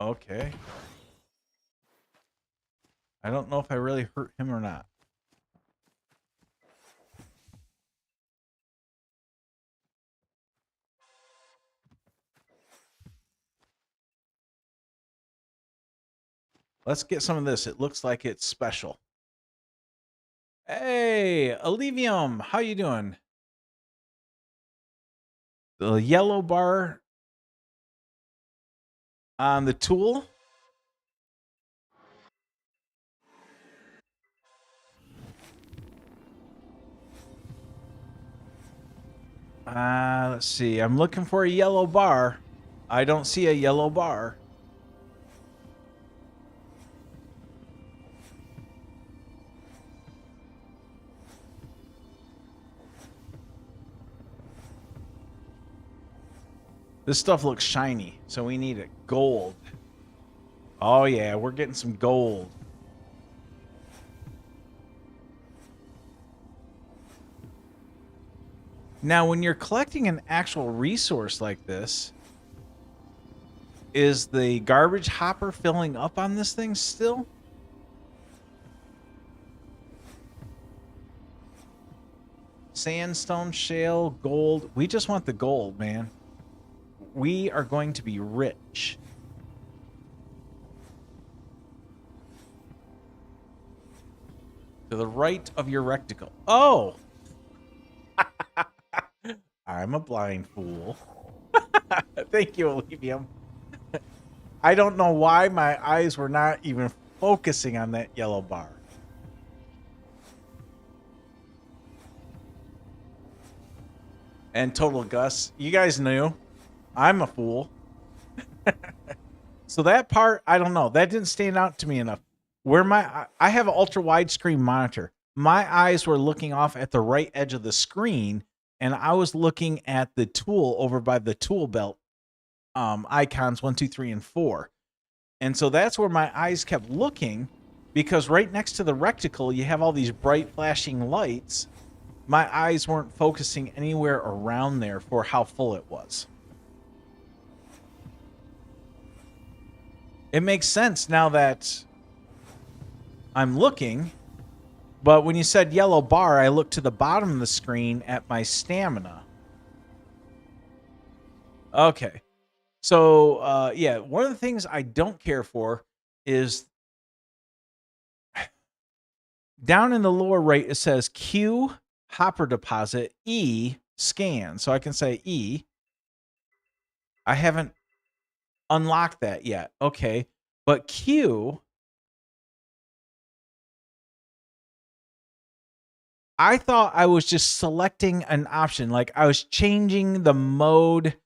Okay. I don't know if I really hurt him or not. Let's get some of this. It looks like it's special. Hey, Allevium, how you doing? The yellow bar on the tool. Let's see. I'm looking for a yellow bar. I don't see a yellow bar. This stuff looks shiny, so we need it. Gold. Oh, yeah, we're getting some gold. Now, when you're collecting an actual resource like this, is the garbage hopper filling up on this thing still? Sandstone, shale, gold. We just want the gold, man. We are going to be rich. To the right of your recticle. Oh! I'm a blind fool. Thank you, Olevium. I don't know why my eyes were not even focusing on that yellow bar. And Total Gus, you guys knew. I'm a fool. So that part, I don't know. That didn't stand out to me enough. Where I have an ultra wide screen monitor. My eyes were looking off at the right edge of the screen, and I was looking at the tool over by the tool belt icons 1, 2, 3, and 4. And so that's where my eyes kept looking, because right next to the recticle, you have all these bright flashing lights. My eyes weren't focusing anywhere around there for how full it was. It makes sense now that I'm looking, but when you said yellow bar, I looked to the bottom of the screen at my stamina. Okay. So, yeah, one of the things I don't care for is down in the lower right, it says Q, hopper deposit, E, scan. So I can say E. I haven't unlocked that yet. Okay. But Q, I thought I was just selecting an option. Like I was changing the mode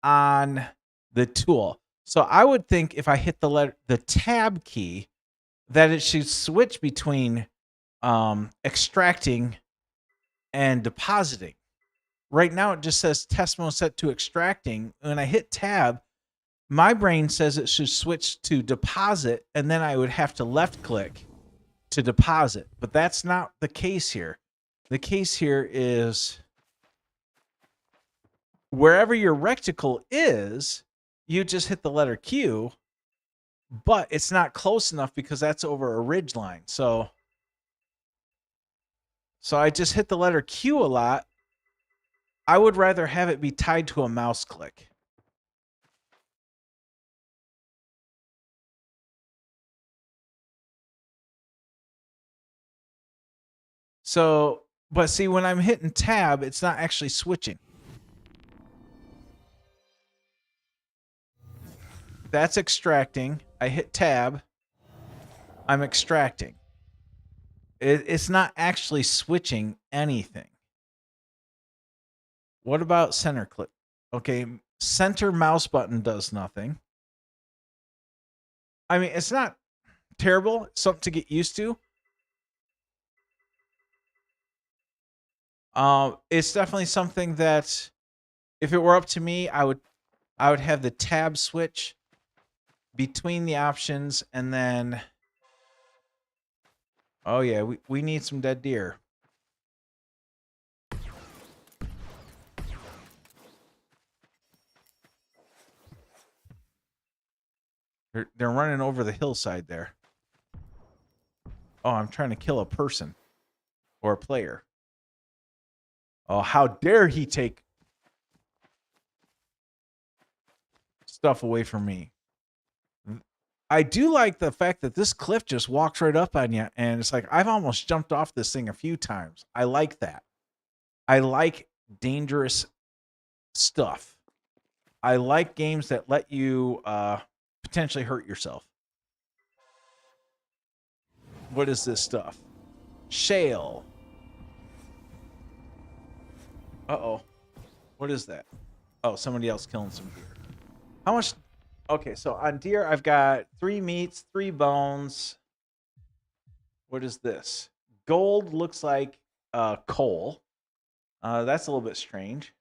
on the tool. So I would think if I hit the tab key, that it should switch between extracting and depositing. Right now it just says test mode set to extracting. When I hit tab, my brain says it should switch to deposit, and then I would have to left click to deposit. But that's not the case here. The case here is wherever your recticle is, you just hit the letter Q, but it's not close enough because that's over a ridge line. So So I just hit the letter Q a lot. I would rather have it be tied to a mouse click. So, but see, when I'm hitting tab, it's not actually switching. That's extracting. I hit tab. I'm extracting. It's not actually switching anything. What about center click? Okay, center mouse button does nothing. I mean, it's not terrible. It's something to get used to. It's definitely something that, if it were up to me, I would have the tab switch between the options, and then, oh yeah, we need some dead deer. They're running over the hillside there. Oh, I'm trying to kill a person or a player. Oh, how dare he take stuff away from me. I do like the fact that this cliff just walks right up on you, and it's like I've almost jumped off this thing a few times. I like that. I like dangerous stuff. I like games that let you potentially hurt yourself. What is this stuff? Shale. Uh-oh. What is that? Oh, somebody else killing some deer. How much? Okay, so on deer, I've got 3 meats, 3 bones. What is this? Gold looks like coal. That's a little bit strange.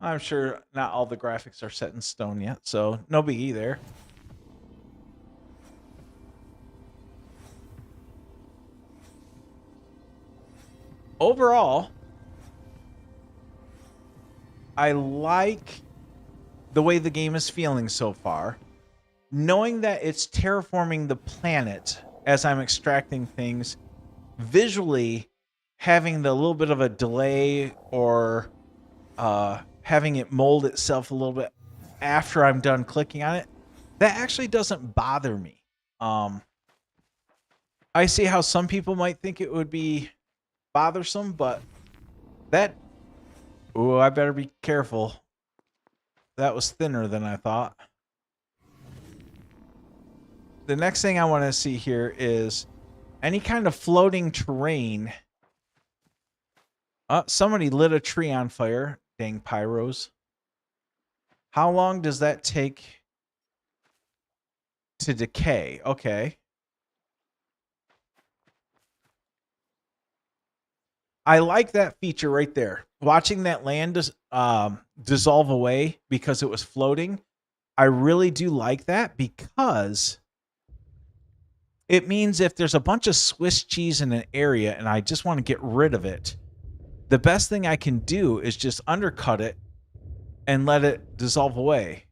I'm sure not all the graphics are set in stone yet, so no biggie there. Overall, I like the way the game is feeling so far. Knowing that it's terraforming the planet as I'm extracting things, visually having the little bit of a delay or having it mold itself a little bit after I'm done clicking on it, that actually doesn't bother me. I see how some people might think it would be bothersome, but that... Oh, I better be careful. That was thinner than I thought. The next thing I want to see here is any kind of floating terrain. Somebody lit a tree on fire. Dang pyros. How long does that take to decay? Okay. I like that feature right there. Watching that land dissolve away because it was floating. I really do like that, because it means if there's a bunch of Swiss cheese in an area and I just want to get rid of it, the best thing I can do is just undercut it and let it dissolve away.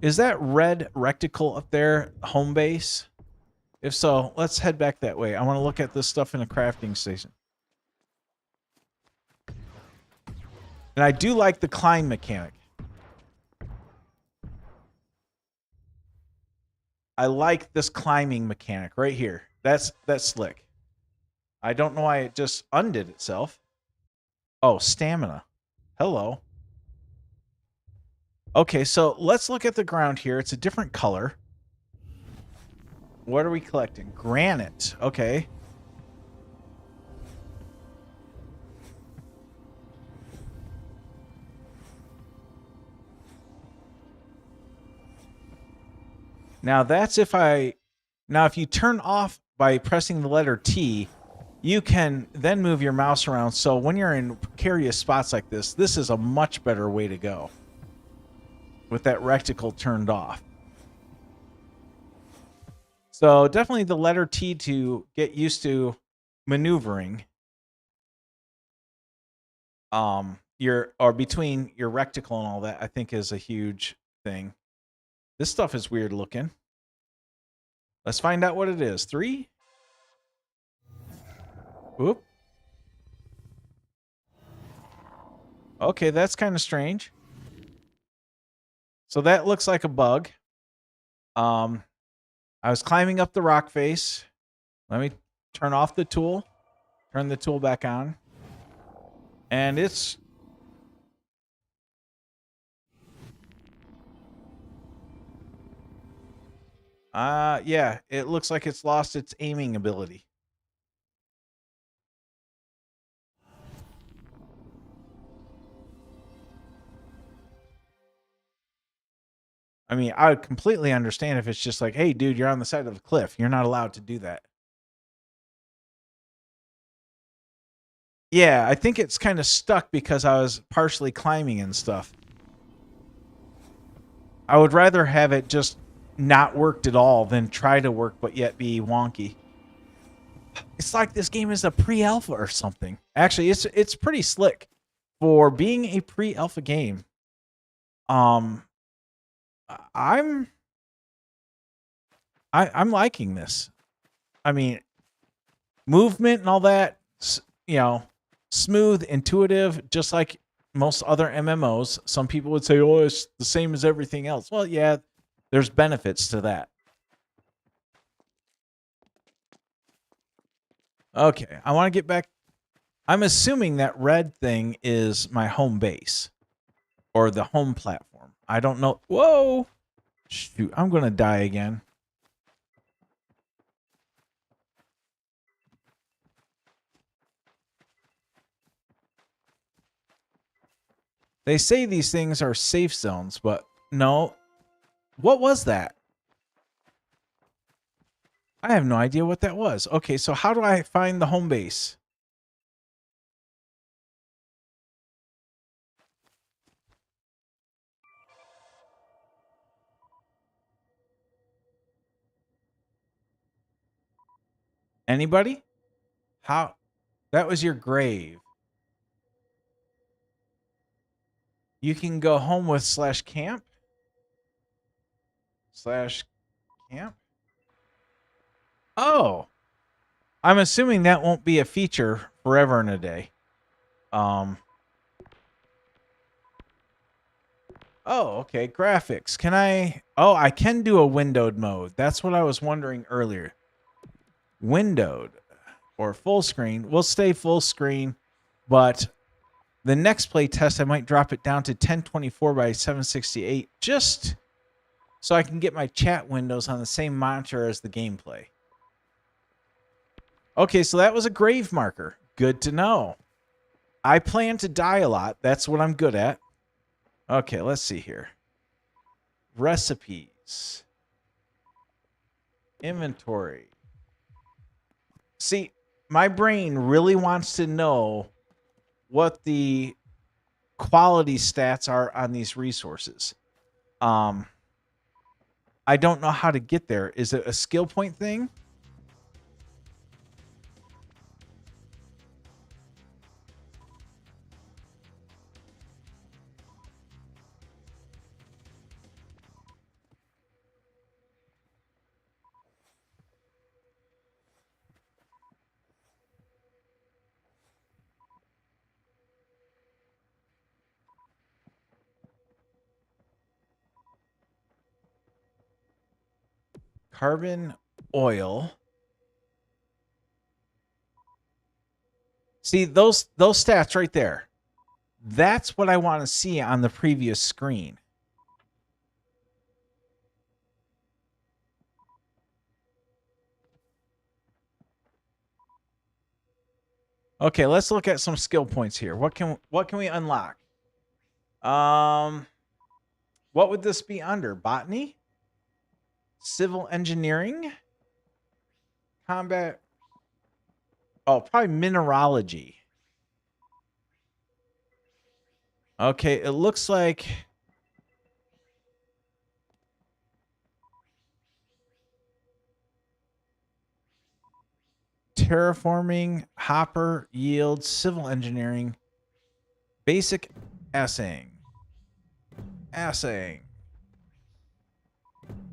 Is that red rectangle up there home base? If so, let's head back that way. I want to look at this stuff in a crafting station. And I do like the climb mechanic. I like this climbing mechanic right here. That's slick. I don't know why it just undid itself. Oh, stamina. Hello. Okay, so let's look at the ground here. It's a different color. What are we collecting? Granite. Okay. Now that's if you turn off by pressing the letter T, you can then move your mouse around. So when you're in precarious spots like this, this is a much better way to go with that rectangle turned off. So definitely the letter T to get used to maneuvering. Between your rectangle and all that, I think is a huge thing. This stuff is weird looking. Let's find out what it is. 3. Oop. Okay, that's kind of strange. So that looks like a bug. I was climbing up the rock face. Let me turn off the tool. Turn the tool back on. And it's... yeah, it looks like it's lost its aiming ability. I mean, I would completely understand if it's just like, hey, dude, you're on the side of a cliff. You're not allowed to do that. Yeah, I think it's kind of stuck because I was partially climbing and stuff. I would rather have it just not worked at all than try to work but yet be wonky. It's like this game is a pre-alpha or something. Actually, it's pretty slick for being a pre-alpha game. I'm liking this. I mean, movement and all that, you know, smooth, intuitive, just like most other MMOs. Some people would say, "Oh, it's the same as everything else." Well, yeah, there's benefits to that. Okay, I want to get back. I'm assuming that red thing is my home base or the home platform. I don't know. Whoa! Shoot, I'm going to die again. They say these things are safe zones, but no. What was that? I have no idea what that was. Okay, so how do I find the home base? Anybody? How? That was your grave. You can go home with /camp. /camp. Oh. I'm assuming that won't be a feature forever and a day. Oh, okay. Graphics. Can I... Oh, I can do a windowed mode. That's what I was wondering earlier. Windowed or full screen. We'll stay full screen, but the next play test, I might drop it down to 1024 by 768 just so I can get my chat windows on the same monitor as the gameplay. Okay, so that was a grave marker. Good to know. I plan to die a lot. That's what I'm good at. Okay, let's see here. Recipes. Inventory. See, my brain really wants to know what the quality stats are on these resources. I don't know how to get there. Is it a skill point thing? Carbon, oil. See, those stats right there. That's what I want to see on the previous screen. Okay, let's look at some skill points here. What can we unlock? What would this be under? Botany? Civil engineering? Combat? Oh, probably mineralogy. Okay, it looks like terraforming, hopper, yield, civil engineering, basic assaying. Assaying.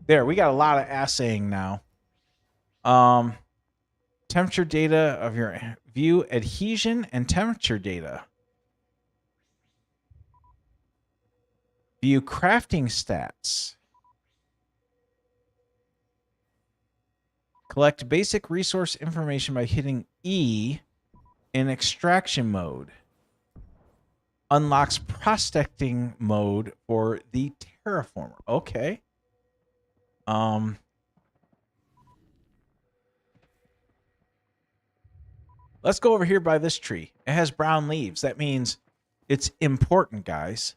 There, we got a lot of assaying now. Temperature data of your view, adhesion, and temperature data. View crafting stats. Collect basic resource information by hitting E in extraction mode. Unlocks prospecting mode for the terraformer. Okay. Let's go over here by this tree. It has brown leaves. That means it's important, guys.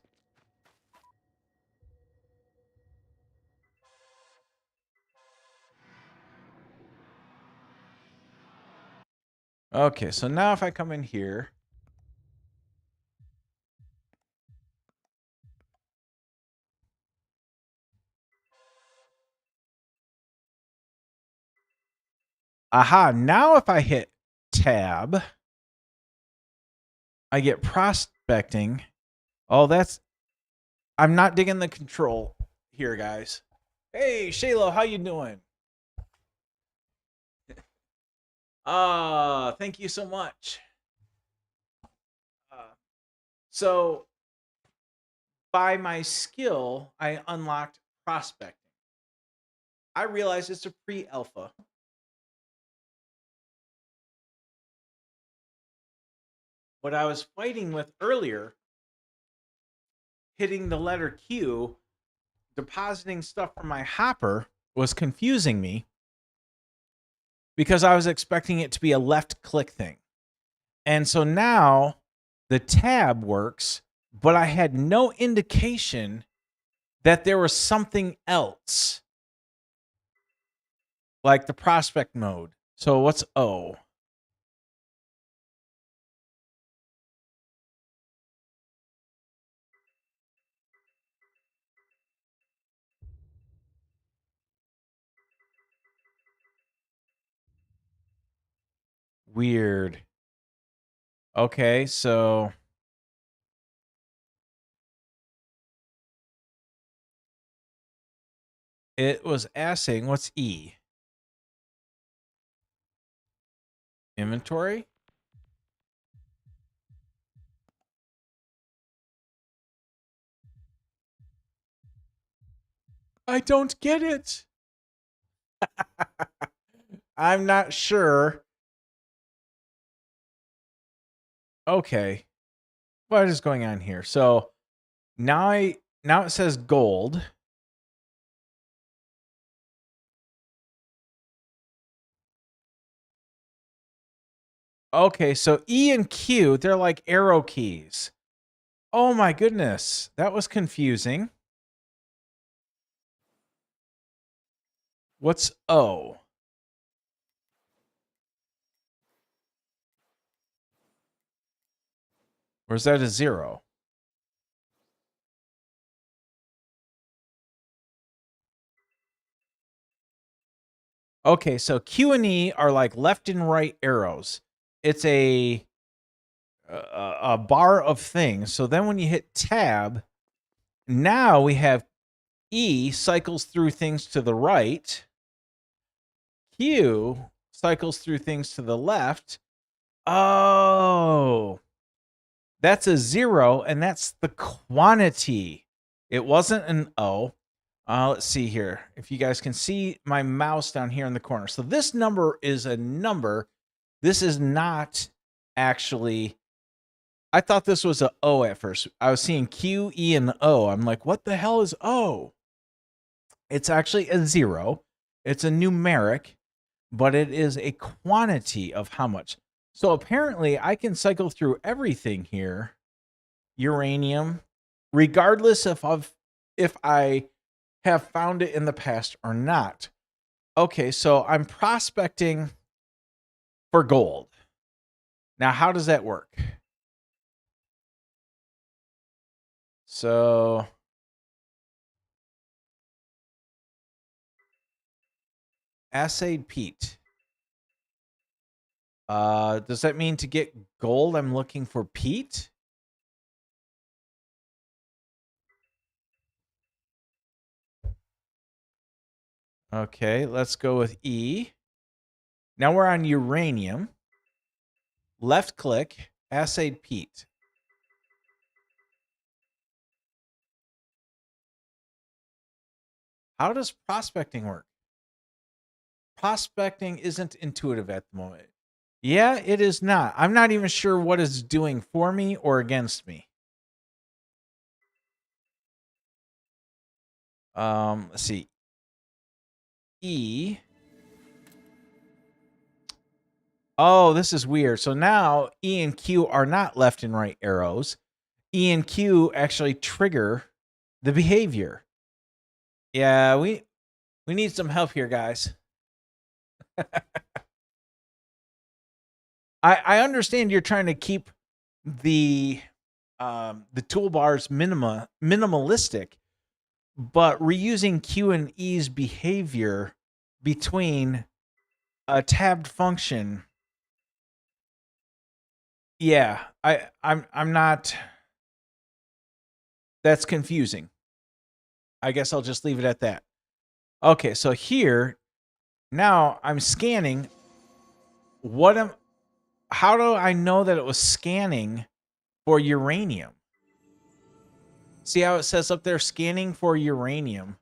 Okay, so now if I come in here, aha, now if I hit tab, I get prospecting. Oh, I'm not digging the control here, guys. Hey, Shaylo, how you doing? Thank you so much. So by my skill, I unlocked prospecting. I realize it's a pre-alpha. What I was fighting with earlier, hitting the letter Q, depositing stuff from my hopper, was confusing me because I was expecting it to be a left click thing. And so now the tab works, but I had no indication that there was something else like the prospect mode. So what's O? Weird. Okay, so it was asking, what's E? Inventory? I don't get it. I'm not sure. Okay. What is going on here? So now it says gold. Okay, so E and Q, they're like arrow keys. Oh my goodness. That was confusing. What's O? Or is that a 0? Okay, so Q and E are like left and right arrows. It's a bar of things. So then when you hit tab, now we have E cycles through things to the right. Q cycles through things to the left. Oh, that's a 0, and that's the quantity. It wasn't an O. Let's see here. If you guys can see my mouse down here in the corner. So this number is a number. This is not actually... I thought this was a O at first. I was seeing Q, E, and O. I'm like, what the hell is O? It's actually a 0. It's a numeric, but it is a quantity of how much. So apparently I can cycle through everything here. Uranium, regardless if I have found it in the past or not. Okay, so I'm prospecting for gold. Now, how does that work? So assayed peat. Does that mean to get gold, I'm looking for peat? Okay, let's go with E. Now we're on uranium. Left click, assayed peat. How does prospecting work? Prospecting isn't intuitive at the moment. Yeah, it is not. I'm not even sure what it's doing for me or against me. Let's see. E. Oh, this is weird. So now E and Q are not left and right arrows. E and Q actually trigger the behavior. Yeah, we need some help here, guys. I understand you're trying to keep the toolbars minimalistic, but reusing Q and E's behavior between a tabbed function. Yeah, I'm not. That's confusing. I guess I'll just leave it at that. Okay, so here now I'm scanning. How do I know that it was scanning for uranium? See how it says up there, scanning for uranium?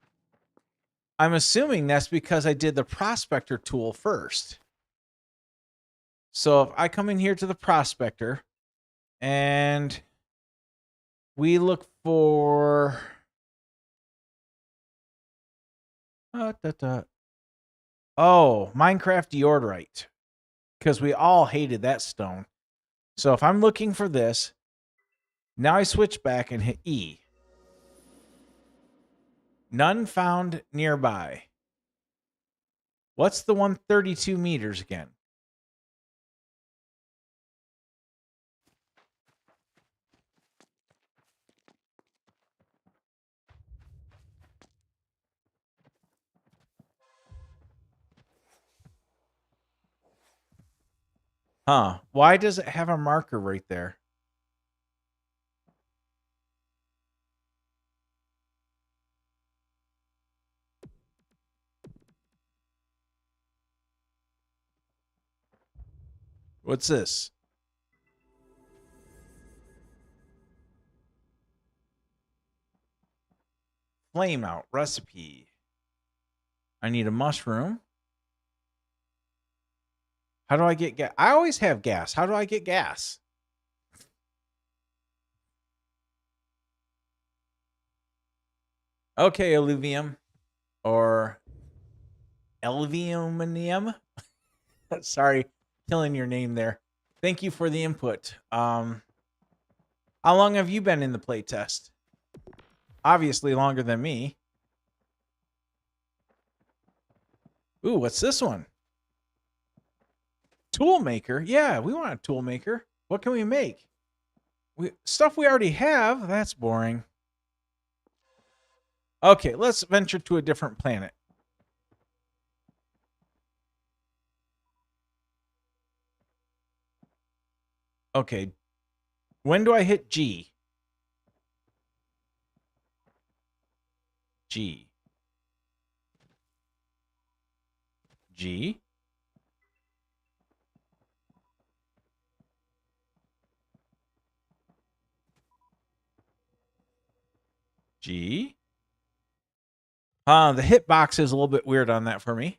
I'm assuming that's because I did the prospector tool first. So if I come in here to the prospector and we look for oh, Minecraft deodorite, because we all hated that stone. So if I'm looking for this, now I switch back and hit E. None found nearby. What's the 132 meters again? Huh. Why does it have a marker right there? What's this? Flame out recipe. I need a mushroom. How do I get gas? I always have gas. How do I get gas? Okay, alluvium or alluvium. Sorry, killing your name there. Thank you for the input. How long have you been in the playtest? Obviously longer than me. Ooh, what's this one? Tool maker? Yeah, we want a tool maker. What can we make? Stuff we already have. That's boring. Okay, let's venture to a different planet. Okay. When do I hit G? G. G. G. The hitbox is a little bit weird on that for me.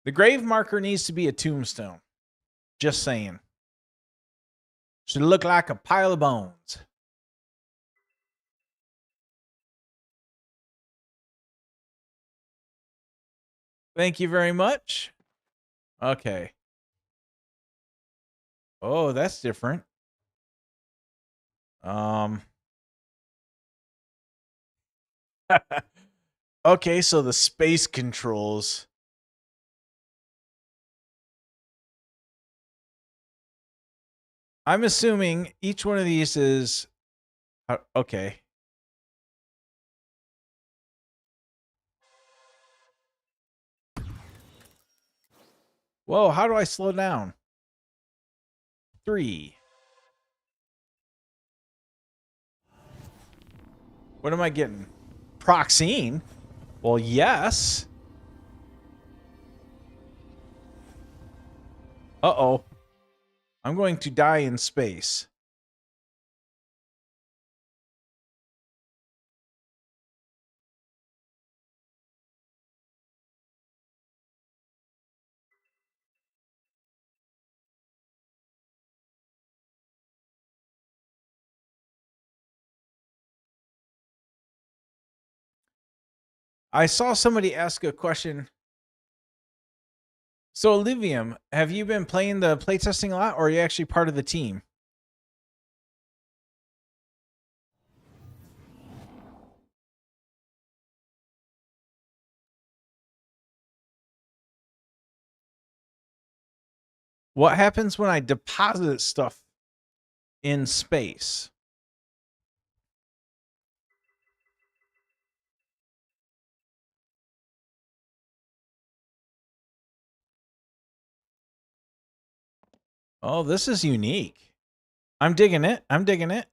The grave marker needs to be a tombstone. Just saying. Should look like a pile of bones. Thank you very much. Okay. Oh, that's different. Okay, so the space controls. I'm assuming each one of these is okay. Whoa, how do I slow down? 3. What am I getting? Proxine? Well, yes. Uh-oh. I'm going to die in space. I saw somebody ask a question. So, Olivium, have you been playing the playtesting a lot, or are you actually part of the team? What happens when I deposit stuff in space? Oh, this is unique. I'm digging it. I'm digging it.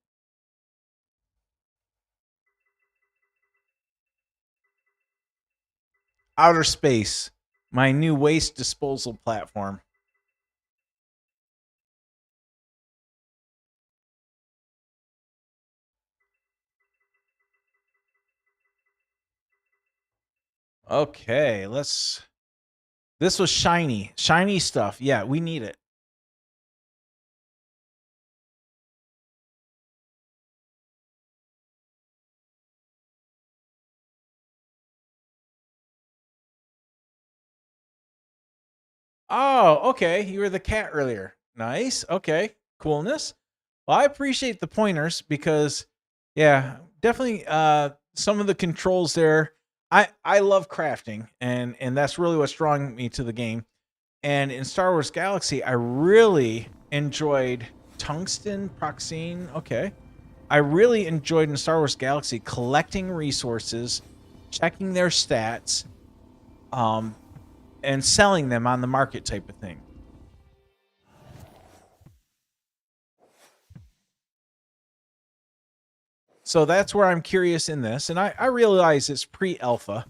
Outer Space, my new waste disposal platform. Okay, let's. This was shiny. Shiny stuff. Yeah, we need it. Oh, okay. You were the cat earlier. Nice. Okay. Coolness. Well, I appreciate the pointers because yeah, definitely some of the controls there. I love crafting and that's really what's drawing me to the game. And in Star Wars Galaxy, I really enjoyed tungsten, proxine. Okay. I really enjoyed in Star Wars Galaxy collecting resources, checking their stats, and selling them on the market type of thing. So that's where I'm curious in this. And I realize it's pre-alpha,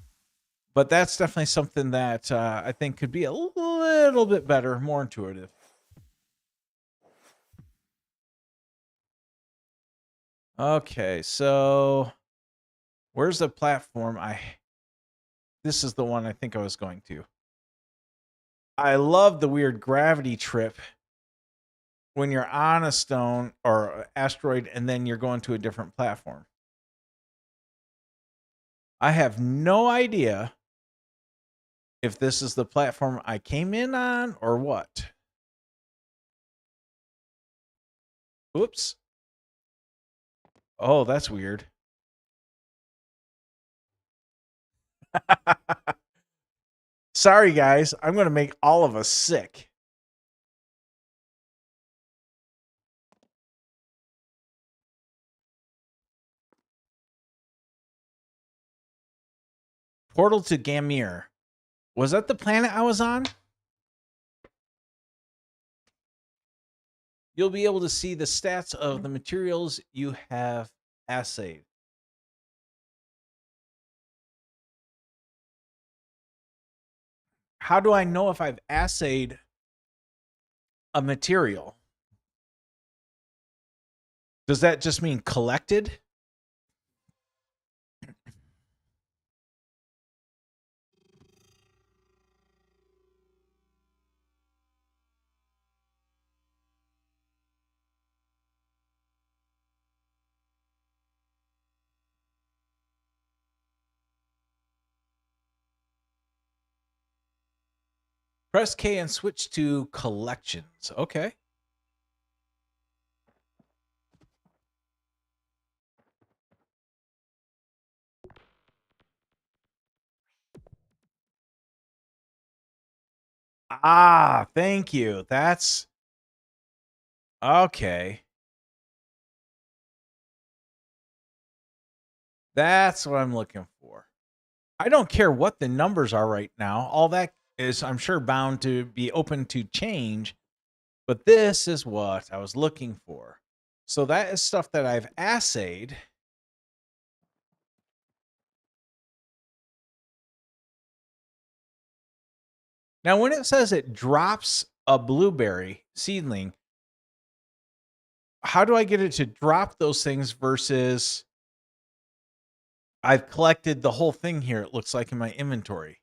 but that's definitely something that I think could be a little bit better, more intuitive. Okay, so where's the platform? This is the one I think I was going to. I love the weird gravity trip when you're on a stone or asteroid and then you're going to a different platform. I have no idea if this is the platform I came in on or what. Oops. Oh, that's weird. Sorry, guys. I'm going to make all of us sick. Portal to Gamir. Was that the planet I was on? You'll be able to see the stats of the materials you have assayed. How do I know if I've assayed a material? Does that just mean collected? Press K and switch to collections. Okay. Ah, thank you. That's okay. That's what I'm looking for. I don't care what the numbers are right now. All that is, I'm sure, bound to be open to change. But this is what I was looking for. So that is stuff that I've assayed. Now, when it says it drops a blueberry seedling, how do I get it to drop those things versus I've collected the whole thing here, it looks like, in my inventory?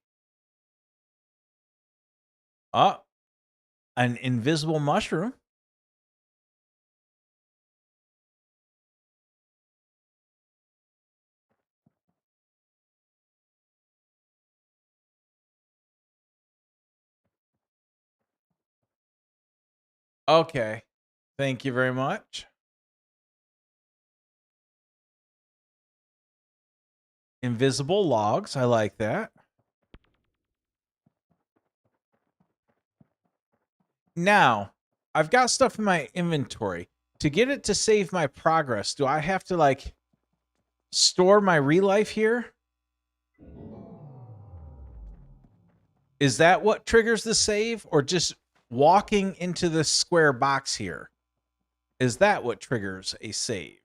Oh, an invisible mushroom. Okay. Thank you very much. Invisible logs. I like that. Now, I've got stuff in my inventory. To get it to save my progress, do I have to, like, store my relife here? Is that what triggers the save? Or just walking into the square box here? Is that what triggers a save?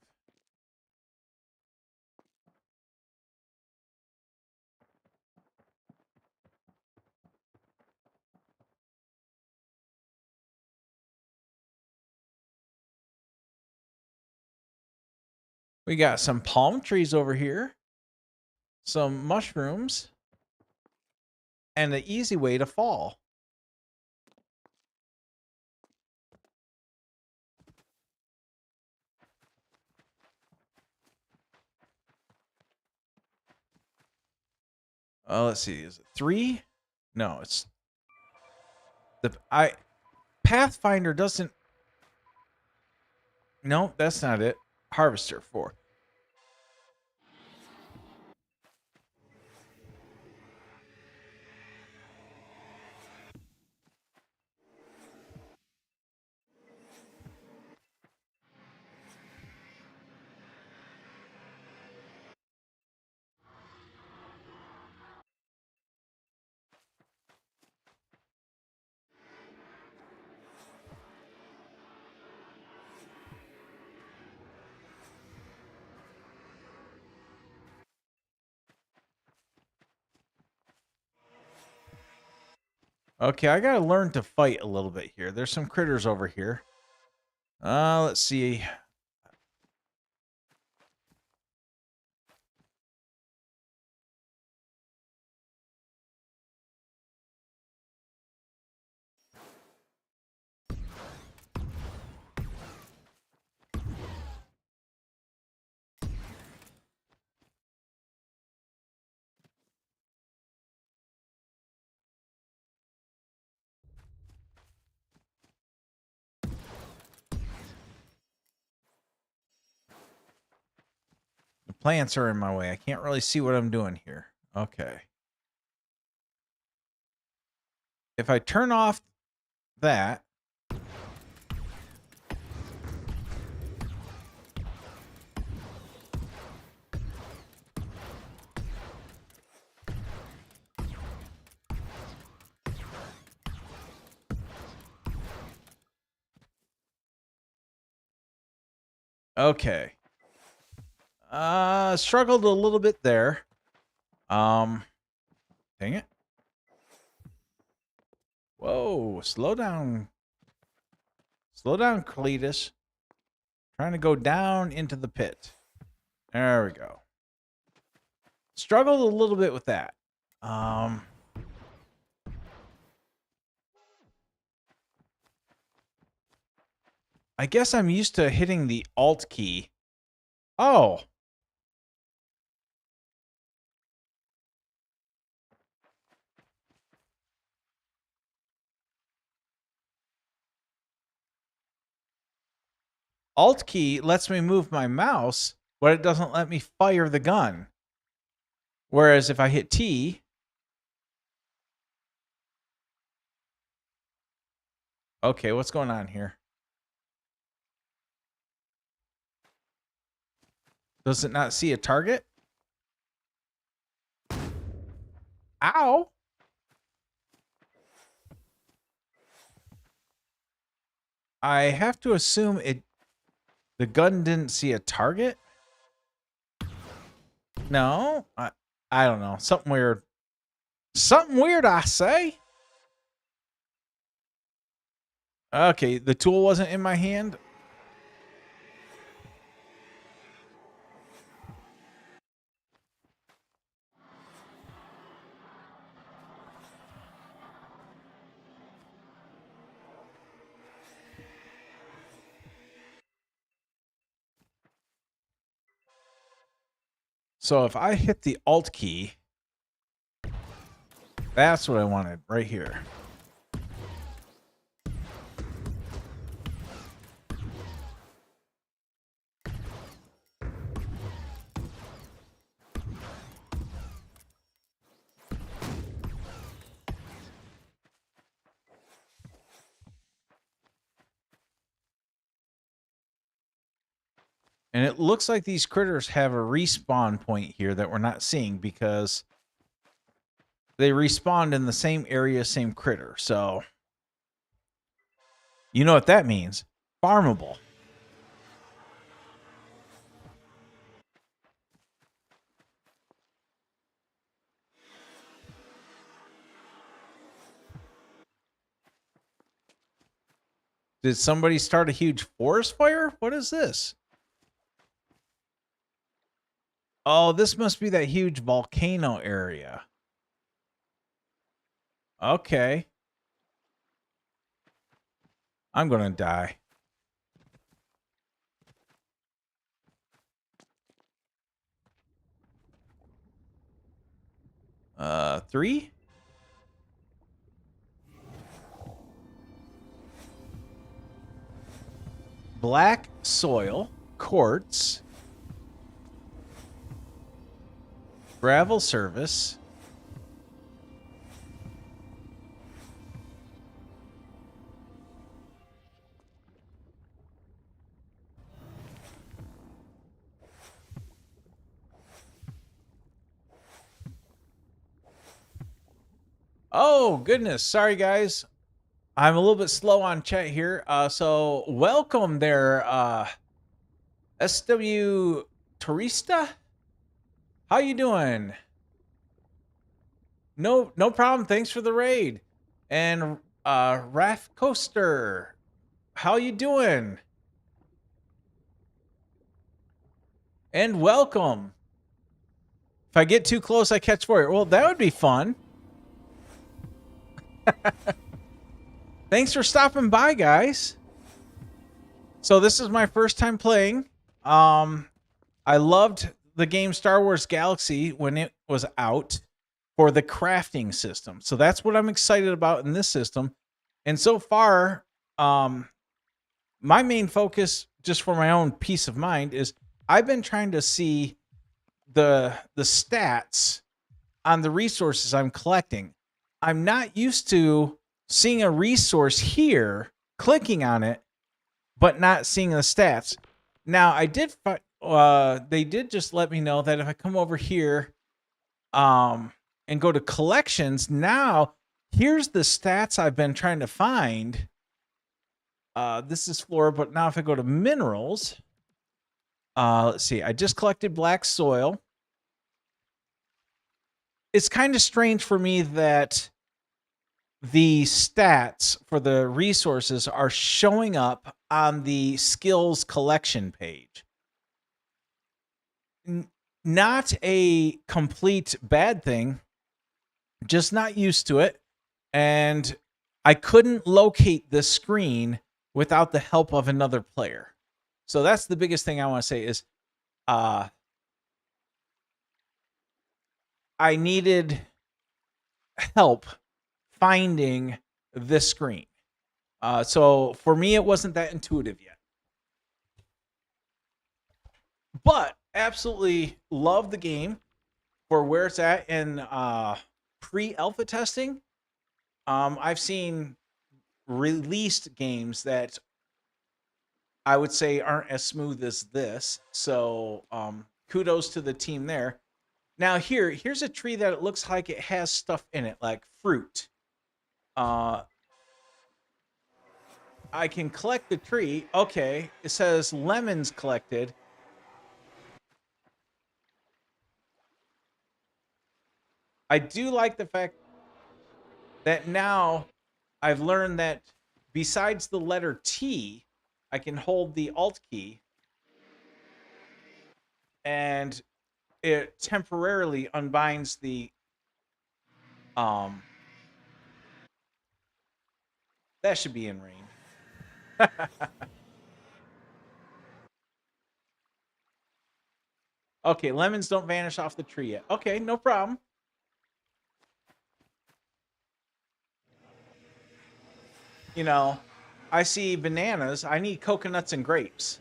We got some palm trees over here, some mushrooms, and an easy way to fall. Let's see. Is it 3? No, it's Pathfinder doesn't. No, that's not it. Harvester 4. Okay, I gotta learn to fight a little bit here. There's some critters over here. Let's see. The plants are in my way. I can't really see what I'm doing here. Okay. If I turn off that. Okay. Struggled a little bit there. Dang it. Whoa, slow down. Slow down, Cletus. Trying to go down into the pit. There we go. Struggled a little bit with that. I guess I'm used to hitting the Alt key. Oh. Alt key lets me move my mouse, but it doesn't let me fire the gun. Whereas if I hit T... Okay, what's going on here? Does it not see a target? Ow! I have to assume the gun didn't see a target? No? I don't know. Something weird. Something weird, I say. Okay, the tool wasn't in my hand. So if I hit the Alt key, that's what I wanted right here. And it looks like these critters have a respawn point here that we're not seeing because they respawned in the same area, same critter. So you know what that means. Farmable. Did somebody start a huge forest fire? What is this? Oh, this must be that huge volcano area. Okay. I'm going to die. Three? Black soil, quartz, gravel service. Oh, goodness. Sorry, guys. I'm a little bit slow on chat here. So welcome there, SW Turista. How you doing? No problem. Thanks for the raid. And Raph Coaster, how you doing? And welcome. If I get too close, I catch fire. Well, that would be fun. Thanks for stopping by, guys. So this is my first time playing. I loved the game Star Wars Galaxy when it was out for the crafting system. So that's what I'm excited about in this system. And so far, my main focus, just for my own peace of mind, is I've been trying to see the stats on the resources I'm collecting. I'm not used to seeing a resource here, clicking on it, but not seeing the stats. Now, I did they did just let me know that if I come over here and go to collections, now here's the stats I've been trying to find. This is flora, but now if I go to minerals, let's see, I just collected black soil. It's kind of strange for me that the stats for the resources are showing up on the skills collection page. Not a complete bad thing, just not used to it. And I couldn't locate this screen without the help of another player. So that's the biggest thing I want to say is I needed help finding this screen. So for me, it wasn't that intuitive yet. But absolutely love the game for where it's at in pre-alpha testing. I've seen released games that I would say aren't as smooth as this. So kudos to the team there. Now here's a tree that it looks like it has stuff in it, like fruit. I can collect the tree. Okay, it says lemons collected. I do like the fact that now I've learned that besides the letter T, I can hold the Alt key and it temporarily unbinds the that should be in range. Okay, lemons don't vanish off the tree yet. Okay, no problem. You know, I see bananas. I need coconuts and grapes.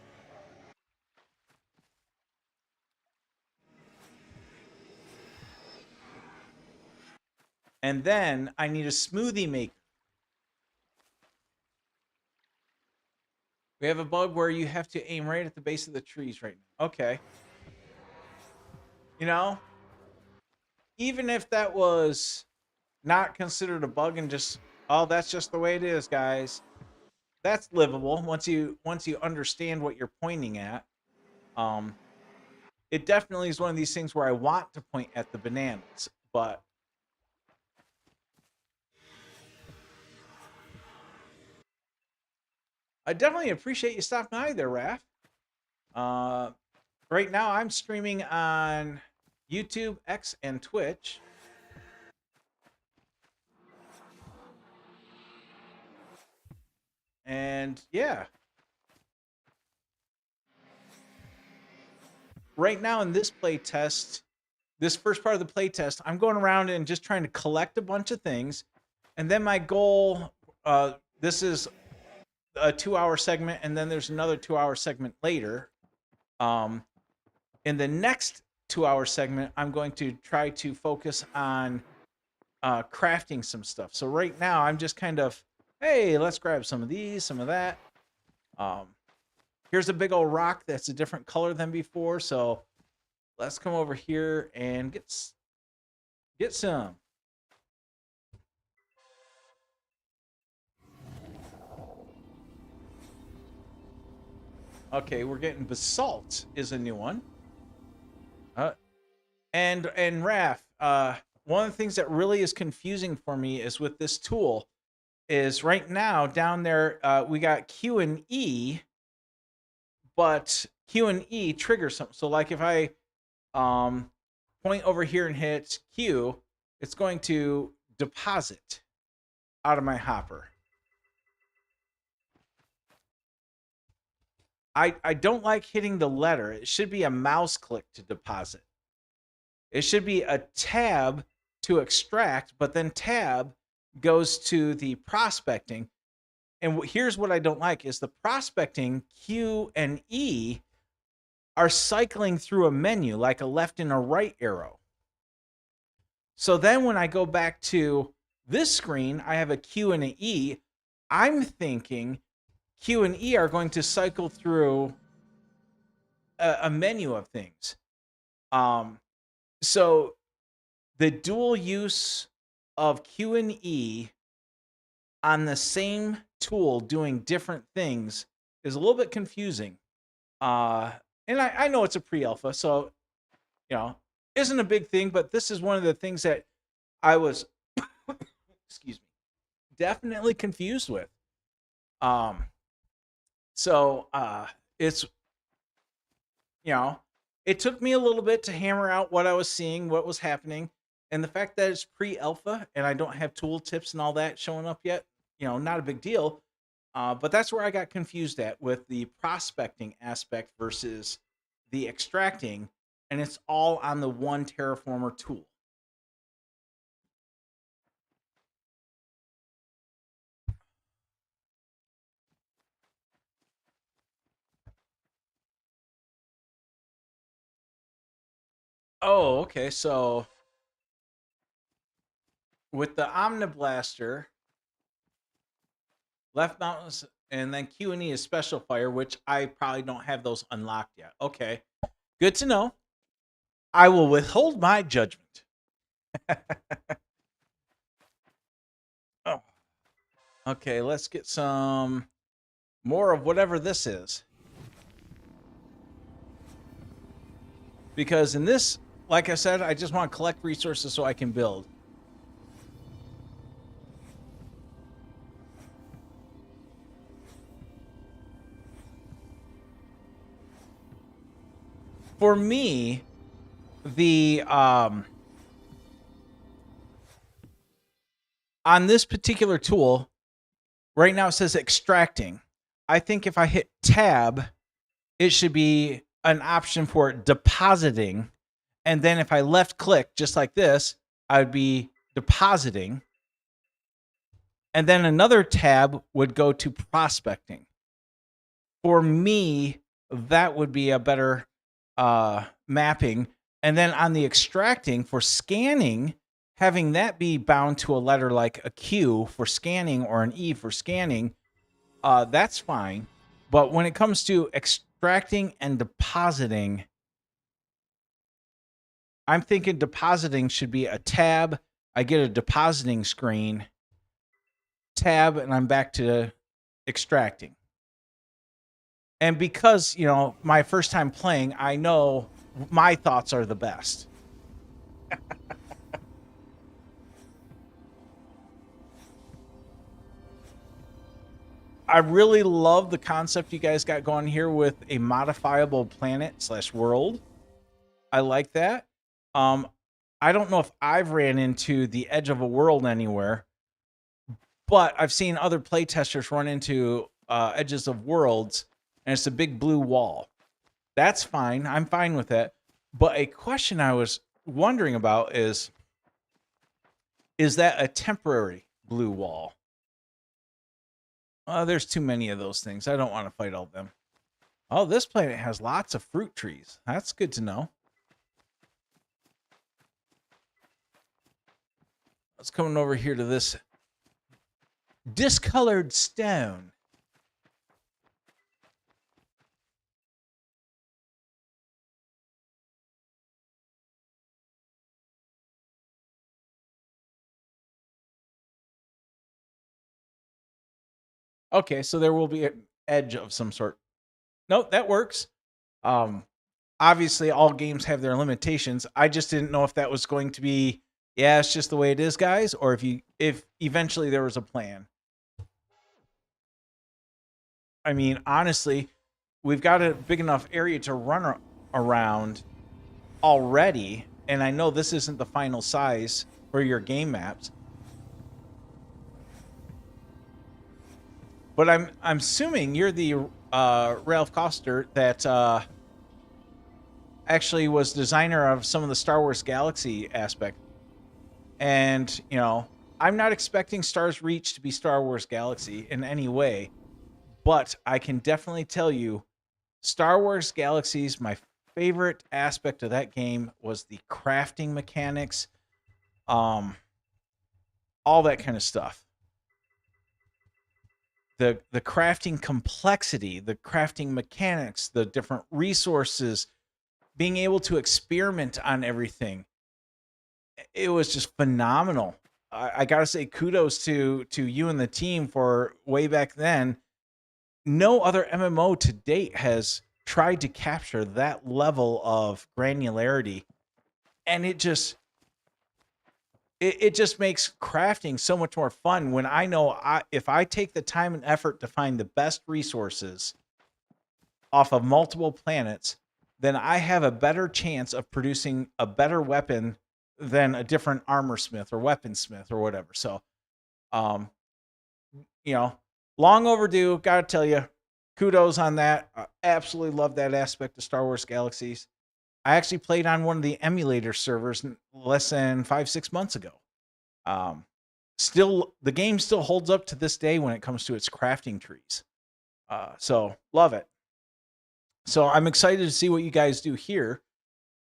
And then I need a smoothie maker. We have a bug where you have to aim right at the base of the trees right now. Okay. You know, even if that was not considered a bug and just, oh, that's just the way it is, guys. That's livable once you understand what you're pointing at. It definitely is one of these things where I want to point at the bananas, but I definitely appreciate you stopping by there, Raph. Right now I'm streaming on YouTube, X, and Twitch. And yeah. Right now in this play test, this first part of the play test, I'm going around and just trying to collect a bunch of things. And then my goal, this is a 2-hour segment, and then there's another 2-hour segment later. In the next 2-hour segment, I'm going to try to focus on crafting some stuff. So right now, I'm just kind of, hey, let's grab some of these, some of that. Here's a big old rock that's a different color than before. So let's come over here and get some. Okay, we're getting basalt is a new one. And Raph, one of the things that really is confusing for me is with this tool is right now down there we got Q and E, but Q and E trigger something. So like if I point over here and hit Q, it's going to deposit out of my hopper. I don't like hitting the letter. It should be a mouse click to deposit. It should be a tab to extract, but then tab goes to the prospecting. And here's what I don't like is the prospecting Q and E are cycling through a menu like a left and a right arrow. So then when I go back to this screen, I have a Q and an E. I'm thinking Q and E are going to cycle through a menu of things. So the dual use of Q and E on the same tool doing different things is a little bit confusing. And I know it's a pre-alpha, so, you know, isn't a big thing, but this is one of the things that I was, excuse me, definitely confused with. So it's, you know, it took me a little bit to hammer out what I was seeing, what was happening. And the fact that it's pre-alpha and I don't have tool tips and all that showing up yet, you know, not a big deal. But that's where I got confused at with the prospecting aspect versus the extracting. And it's all on the one Terraformer tool. Oh, okay. So with the Omniblaster, left mouse and then Q and E is special fire, which I probably don't have those unlocked yet. Okay, good to know. I will withhold my judgment. Oh, okay. Let's get some more of whatever this is, because in this, like I said, I just want to collect resources so I can build. for me, the on this particular tool, right now it says extracting. I think if I hit tab, it should be an option for depositing. And then if I left click just like this, I would be depositing. And then another tab would go to prospecting. For me, that would be a better mapping. And then on the extracting for scanning, having that be bound to a letter like a Q for scanning or an E for scanning, that's fine. But when it comes to extracting and depositing, I'm thinking depositing should be a tab. I get a depositing screen, tab, and I'm back to extracting. And because, you know, my first time playing, I know my thoughts are the best. I really love the concept you guys got going here with a modifiable planet/world. I like that. I don't know if I've ran into the edge of a world anywhere, but I've seen other playtesters run into edges of worlds, and it's a big blue wall. That's fine. I'm fine with it. But a question I was wondering about is that a temporary blue wall? There's too many of those things. I don't want to fight all of them. Oh, this planet has lots of fruit trees. That's good to know. Let's come over here to this discolored stone. Okay, so there will be an edge of some sort. Nope, that works. Obviously, all games have their limitations. I just didn't know if that was going to be, yeah, it's just the way it is, guys, or if eventually there was a plan. I mean, honestly, we've got a big enough area to run around already, and I know this isn't the final size for your game maps. But I'm assuming you're the Ralph Koster that actually was designer of some of the Star Wars Galaxy aspect. And, you know, I'm not expecting Stars Reach to be Star Wars Galaxy in any way, but I can definitely tell you Star Wars Galaxies, my favorite aspect of that game was the crafting mechanics, all that kind of stuff. The crafting complexity, the crafting mechanics, the different resources, being able to experiment on everything. It was just phenomenal. I gotta say kudos to you and the team for way back then. No other MMO to date has tried to capture that level of granularity, and it just makes crafting so much more fun when I know if I take the time and effort to find the best resources off of multiple planets, then I have a better chance of producing a better weapon than a different armor smith or weaponsmith or whatever. So, you know, long overdue. Gotta tell you, kudos on that. I absolutely love that aspect of Star Wars Galaxies. I actually played on one of the emulator servers less than 5-6 months ago. Still, the game still holds up to this day when it comes to its crafting trees. So love it. So I'm excited to see what you guys do here.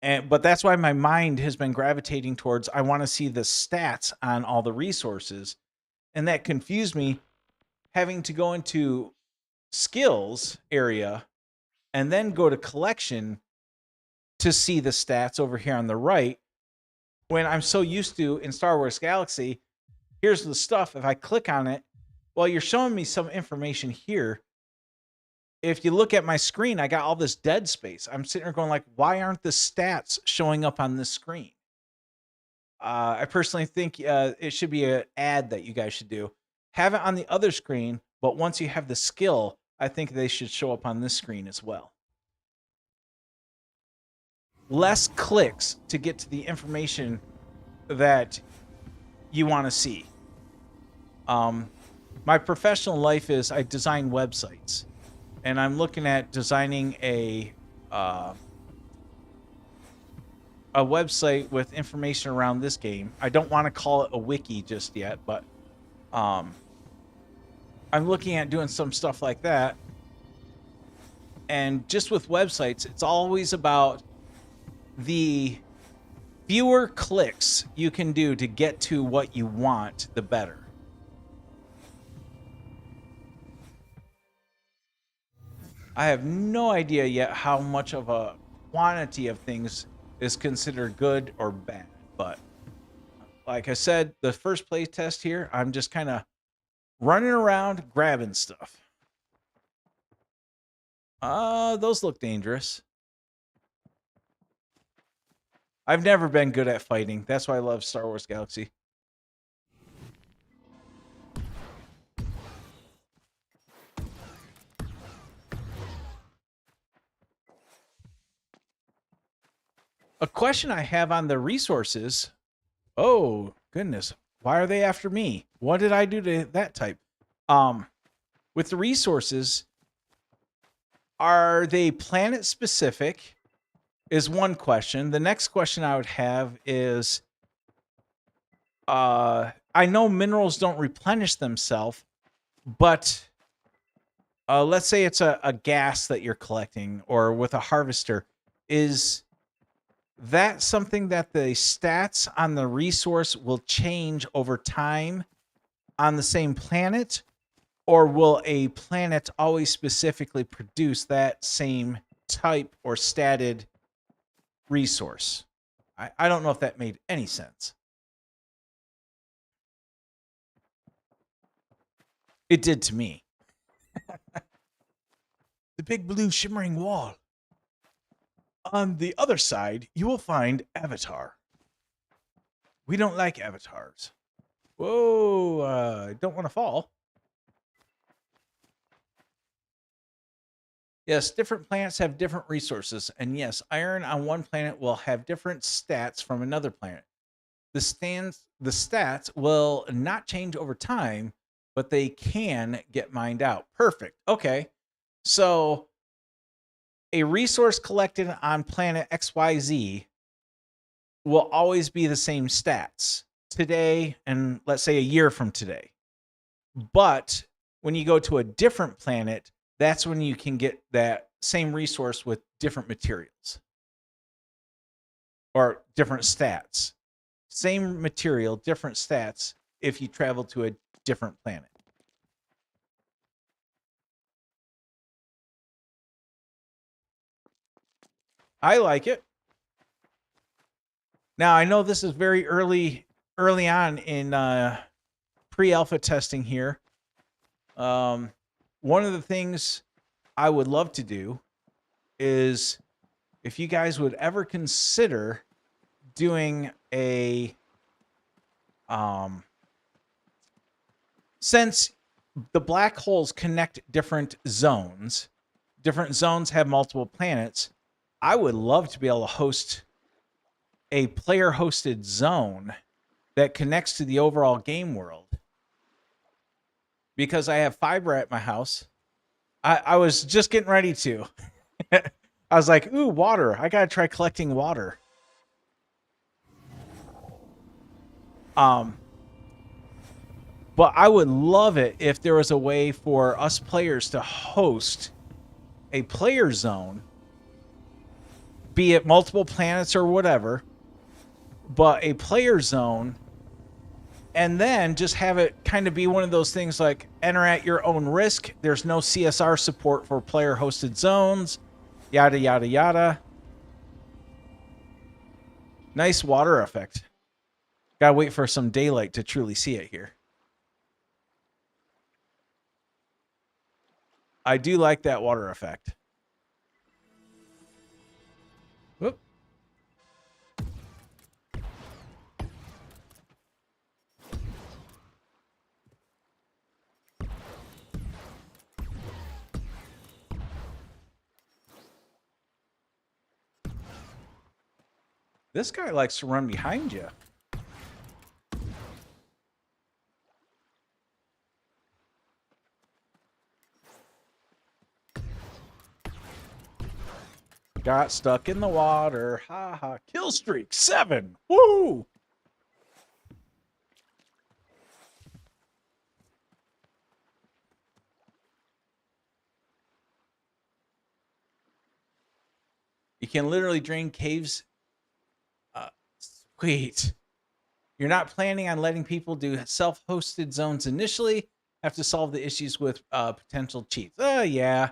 But that's why my mind has been gravitating towards, I want to see the stats on all the resources. And that confused me having to go into skills area and then go to collection to see the stats over here on the right, when I'm so used to in Star Wars Galaxy, here's the stuff. If I click on it, well, you're showing me some information here. If you look at my screen, I got all this dead space. I'm sitting there going like, why aren't the stats showing up on this screen? I personally think it should be an ad that you guys should do. Have it on the other screen, but once you have the skill, I think they should show up on this screen as well. less clicks to get to the information that you want to see. My professional life is I design websites, and I'm looking at designing a website with information around this game. I don't want to call it a wiki just yet, but I'm looking at doing some stuff like that. And just with websites, it's always about the fewer clicks you can do to get to what you want, the better. I have no idea yet how much of a quantity of things is considered good or bad, but like I said, the first play test here, I'm just kind of running around grabbing stuff. Those look dangerous. I've never been good at fighting. That's why I love Star Wars Galaxy. A question I have on the resources. Oh, goodness. Why are they after me? What did I do to that type? With the resources, are they planet specific? Is one question. The next question I would have is, I know minerals don't replenish themselves, but let's say it's a gas that you're collecting or with a harvester. Is that something that the stats on the resource will change over time on the same planet? Or will a planet always specifically produce that same type or statted resource? I don't know if that made any sense. It did to me. The big blue shimmering wall. On the other side, you will find Avatar. We don't like avatars. Whoa, I don't want to fall. Yes, different planets have different resources. And yes, iron on one planet will have different stats from another planet. The stats will not change over time, but they can get mined out. Perfect. Okay. So a resource collected on planet XYZ will always be the same stats today and let's say a year from today. But when you go to a different planet, that's when you can get that same resource with different materials or different stats. Same material, different stats if you travel to a different planet. I like it. Now, I know this is very early on in pre-alpha testing here. One of the things I would love to do is if you guys would ever consider doing a since the black holes connect different zones have multiple planets, I would love to be able to host a player hosted zone that connects to the overall game world. Because I have fiber at my house. I was just getting ready to. I was like, ooh, water. I gotta try collecting water. But I would love it if there was a way for us players to host a player zone, be it multiple planets or whatever, but a player zone, and then just have it kind of be one of those things like enter at your own risk. There's no CSR support for player hosted zones, yada, yada, yada. Nice water effect. Gotta wait for some daylight to truly see it here. I do like that water effect. Whoop. This guy likes to run behind you. Got stuck in the water. Ha ha. Kill streak 7. Woo! You can literally drain caves. Sweet. You're not planning on letting people do self-hosted zones initially. Have to solve the issues with potential cheats. Yeah.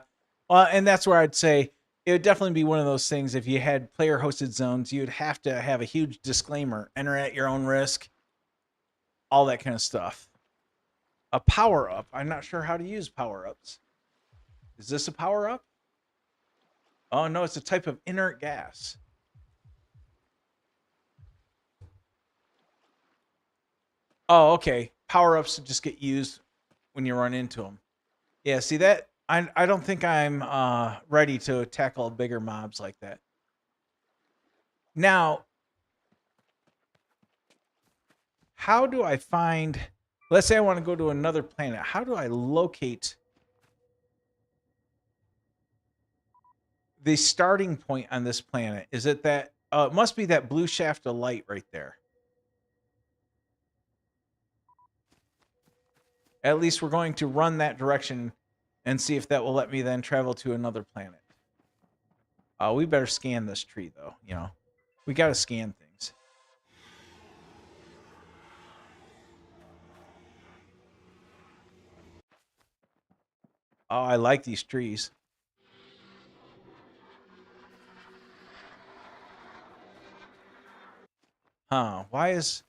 And that's where I'd say it would definitely be one of those things. If you had player-hosted zones, you'd have to have a huge disclaimer. Enter at your own risk. All that kind of stuff. A power-up. I'm not sure how to use power-ups. Is this a power-up? Oh, no, it's a type of inert gas. Oh, okay. Power-ups just get used when you run into them. Yeah, see that? I don't think I'm ready to tackle bigger mobs like that. Now, how do I find... Let's say I want to go to another planet. How do I locate the starting point on this planet? Is it that... it must be that blue shaft of light right there. At least we're going to run that direction and see if that will let me then travel to another planet. We better scan this tree, though. You know, we got to scan things. Oh, I like these trees. Huh. Why is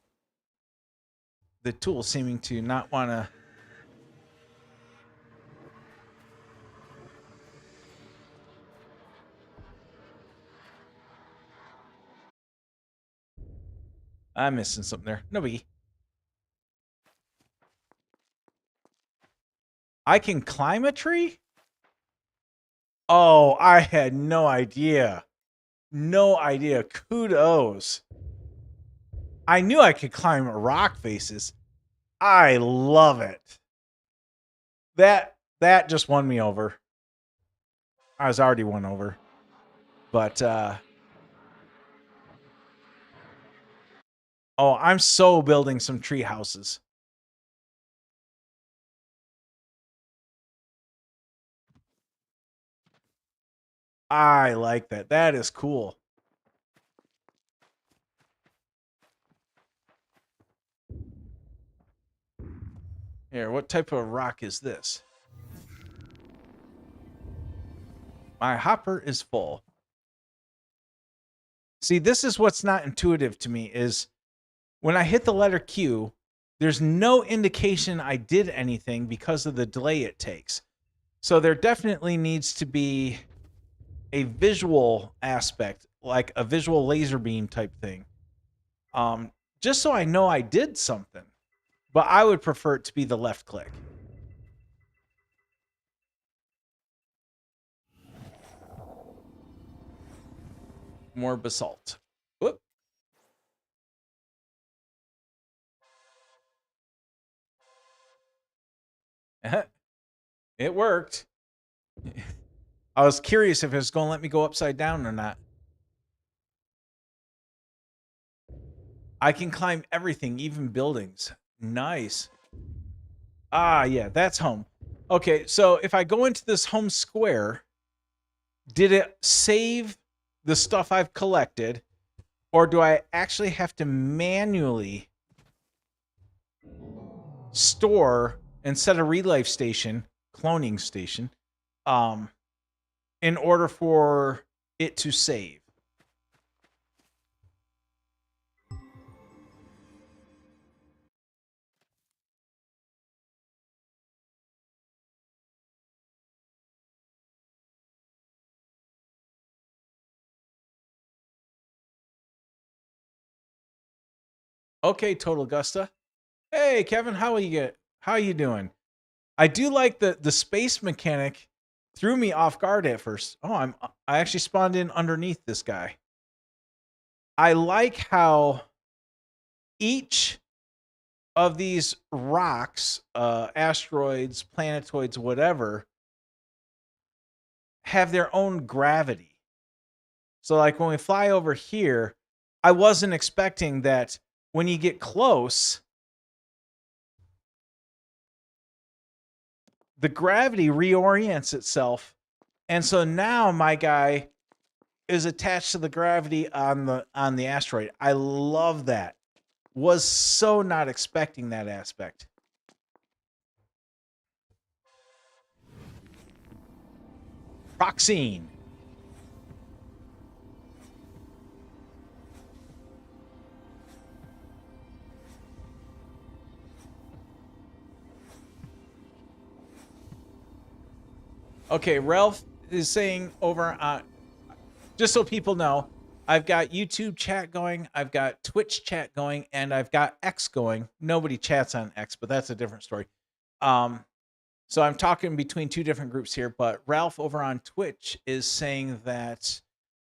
the tool seeming to not want to... I'm missing something there. No biggie. I can climb a tree? Oh, I had no idea. No idea. Kudos. I knew I could climb rock faces. I love it. That just won me over. I was already won over. But oh, I'm so building some tree houses. I like that. That is cool. Here, what type of rock is this? My hopper is full. See, this is what's not intuitive to me is when I hit the letter Q, there's no indication I did anything because of the delay it takes. So there definitely needs to be a visual aspect, like a visual laser beam type thing. Just so I know I did something. But I would prefer it to be the left click. More basalt. Whoop. It worked. I was curious if it was going to let me go upside down or not. I can climb everything, even buildings. Nice. Ah, yeah, that's home. Okay, so if I go into this home square, did it save the stuff I've collected, or do I actually have to manually store and set a relife station, cloning station, in order for it to save? Okay, Total Gusta. Hey, Kevin, how you doing? I do like the space mechanic. Threw me off guard at first. Oh, I actually spawned in underneath this guy. I like how each of these rocks, asteroids, planetoids, whatever, have their own gravity. So like when we fly over here, I wasn't expecting that when you get close, the gravity reorients itself. And so now my guy is attached to the gravity on the asteroid. I love that. Was so not expecting that aspect. Proxine. Okay, Ralph is saying over on, just so people know, I've got YouTube chat going, I've got Twitch chat going, and I've got X going. Nobody chats on X, but that's a different story. So I'm talking between two different groups here, but Ralph over on Twitch is saying that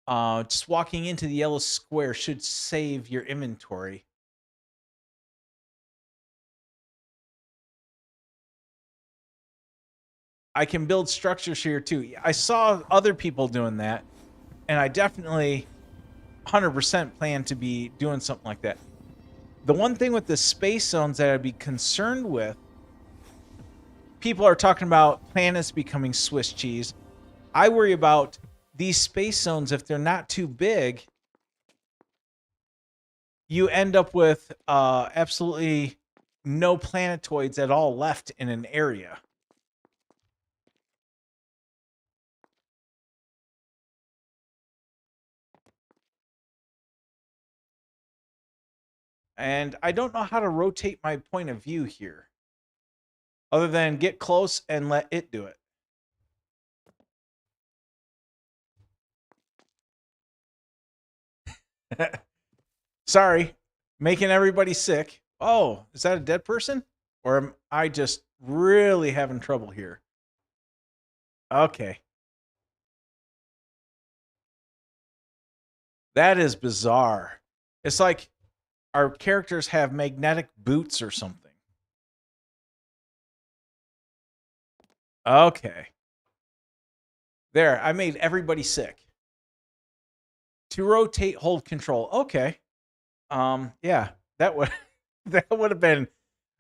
just walking into the yellow square should save your inventory. I can build structures here too. I saw other people doing that, and I definitely 100% plan to be doing something like that. The one thing with the space zones that I'd be concerned with, people are talking about planets becoming Swiss cheese. I worry about these space zones, if they're not too big, you end up with absolutely no planetoids at all left in an area. And I don't know how to rotate my point of view here, other than get close and let it do it. Sorry, making everybody sick. Oh, is that a dead person? Or am I just really having trouble here? Okay. That is bizarre. It's like our characters have magnetic boots or something. Okay. There, I made everybody sick. To rotate, hold control. Okay. Yeah, that would that would have been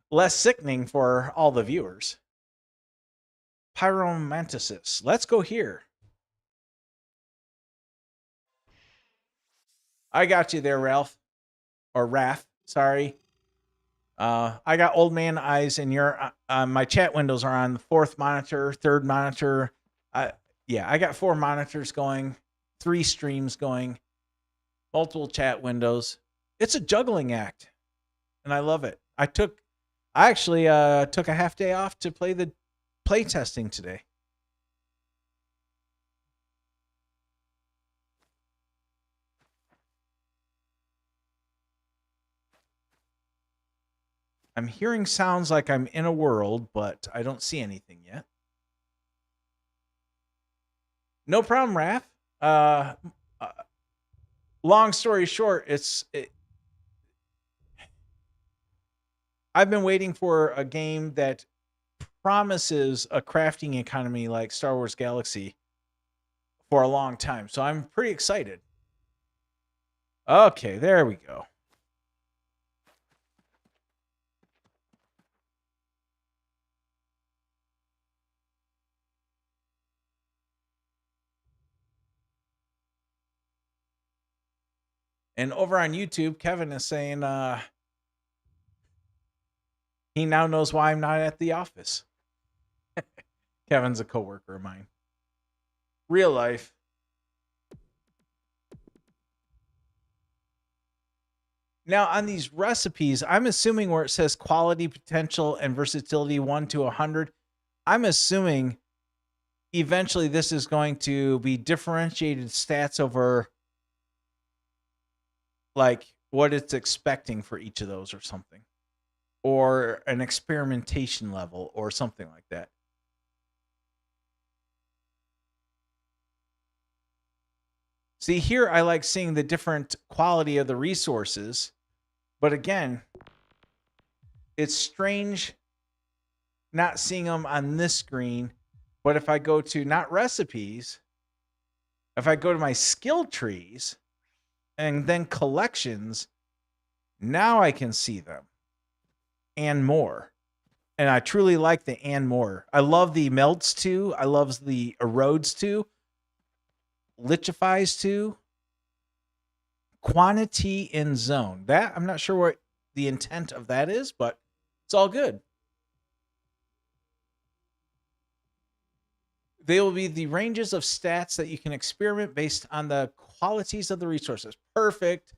less sickening for all the viewers. Pyromantisis. Let's go here. I got you there, Ralph. Or Raph, sorry. I got old man eyes, and my chat windows are on the fourth monitor, third monitor. Yeah, I got 4 monitors going, 3 streams going, multiple chat windows. It's a juggling act, and I love it. I actually took a half day off to play the play testing today. I'm hearing sounds like I'm in a world, but I don't see anything yet. No problem, Raph. Long story short, I've been waiting for a game that promises a crafting economy like Star Wars Galaxy for a long time. So I'm pretty excited. Okay, there we go. And over on YouTube, Kevin is saying he now knows why I'm not at the office. Kevin's a coworker of mine. Real life. Now, on these recipes, I'm assuming where it says quality, potential, and versatility 1 to 100, I'm assuming eventually this is going to be differentiated stats over like what it's expecting for each of those or something, or an experimentation level or something like that. See, here I like seeing the different quality of the resources. But again, it's strange not seeing them on this screen. But if I go to not recipes, if I go to my skill trees and then collections, now I can see them and more. And I truly like the and more. I love the melts too. I love the erodes too. Lichefies too. Quantity in zone. That I'm not sure what the intent of that is, but it's all good. They will be the ranges of stats that you can experiment based on the qualities of the resources. Perfect.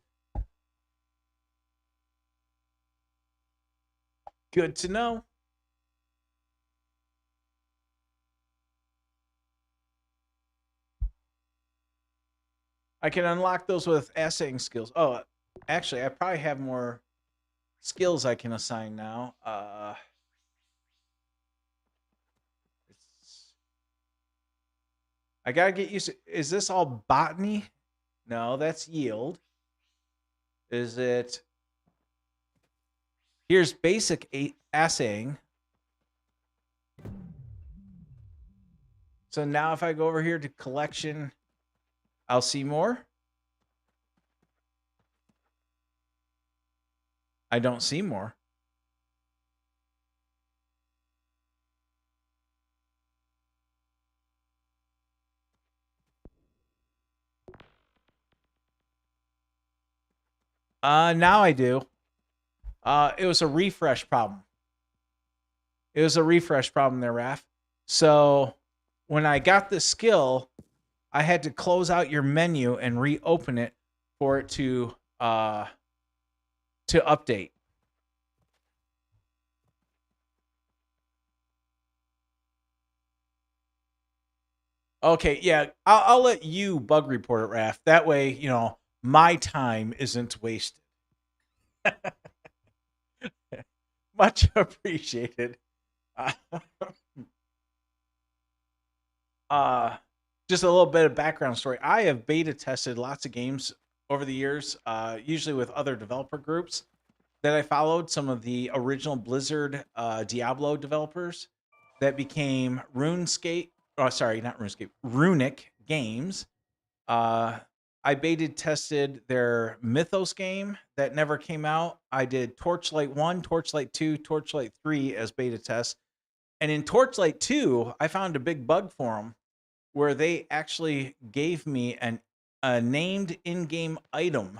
Good to know. I can unlock those with assaying skills. Oh, actually, I probably have more skills I can assign now. I gotta get used to. Is this all botany? No, that's yield. Is it? Here's basic assaying. So now if I go over here to collection, I'll see more. I don't see more. Now I do. It was a refresh problem. It was a refresh problem there, Raph. So when I got the skill, I had to close out your menu and reopen it for it to update. Okay, yeah, I'll let you bug report it, Raph. That way, you know, my time isn't wasted. Much appreciated. Just a little bit of background story. I have beta tested lots of games over the years, usually with other developer groups that I followed. Some of the original Blizzard Diablo developers that became RuneScape. Oh, sorry, not RuneScape. Runic Games. I beta tested their Mythos game that never came out. I did Torchlight 1, Torchlight 2, Torchlight 3 as beta tests. And in Torchlight 2, I found a big bug for them where they actually gave me a named in-game item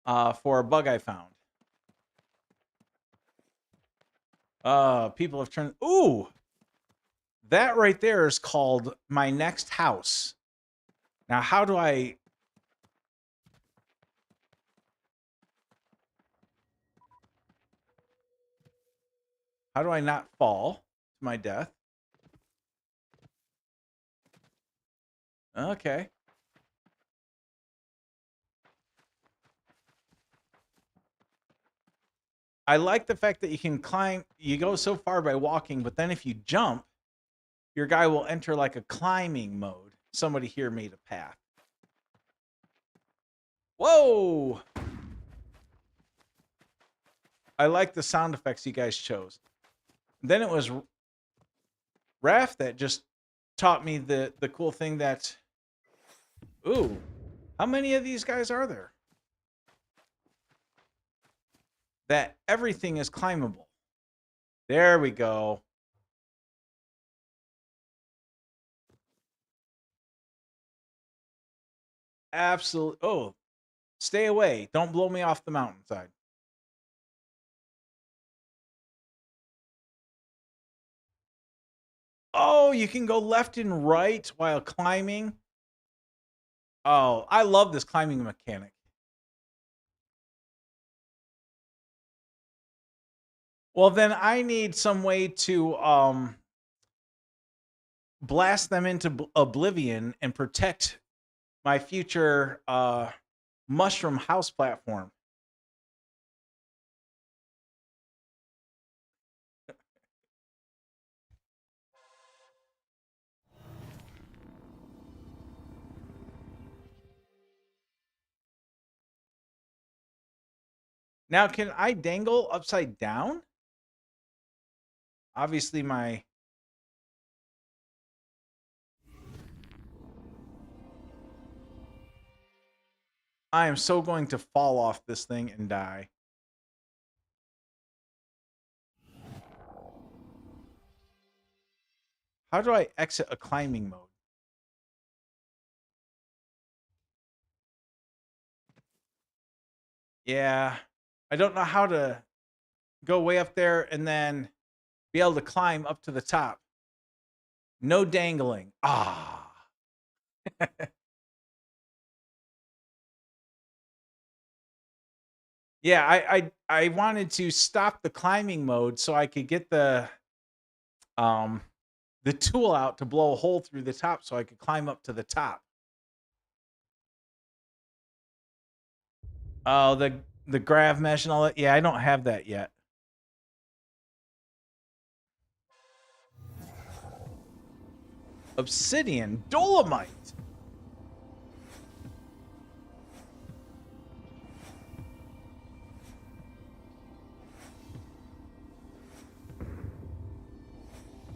for a bug I found. People have turned... Ooh! That right there is called My Next House. Now, how do I... How do I not fall to my death? Okay. I like the fact that you can climb. You go so far by walking, but then if you jump, your guy will enter like a climbing mode. Somebody here made a path. Whoa! I like the sound effects you guys chose. Then it was Raph that just taught me the cool thing that... Ooh, how many of these guys are there? That everything is climbable. There we go. Absolutely. Oh, stay away. Don't blow me off the mountainside. Oh, you can go left and right while climbing. Oh, I love this climbing mechanic. Well, then I need some way to blast them into oblivion and protect my future mushroom house platform. Now, can I dangle upside down? Obviously, I am so going to fall off this thing and die. How do I exit a climbing mode? Yeah, I don't know how to go way up there and then be able to climb up to the top. No dangling. Ah. Yeah, I wanted to stop the climbing mode so I could get the tool out to blow a hole through the top so I could climb up to the top. Oh, the grav mesh and all that. Yeah, I don't have that yet. Obsidian, dolomite.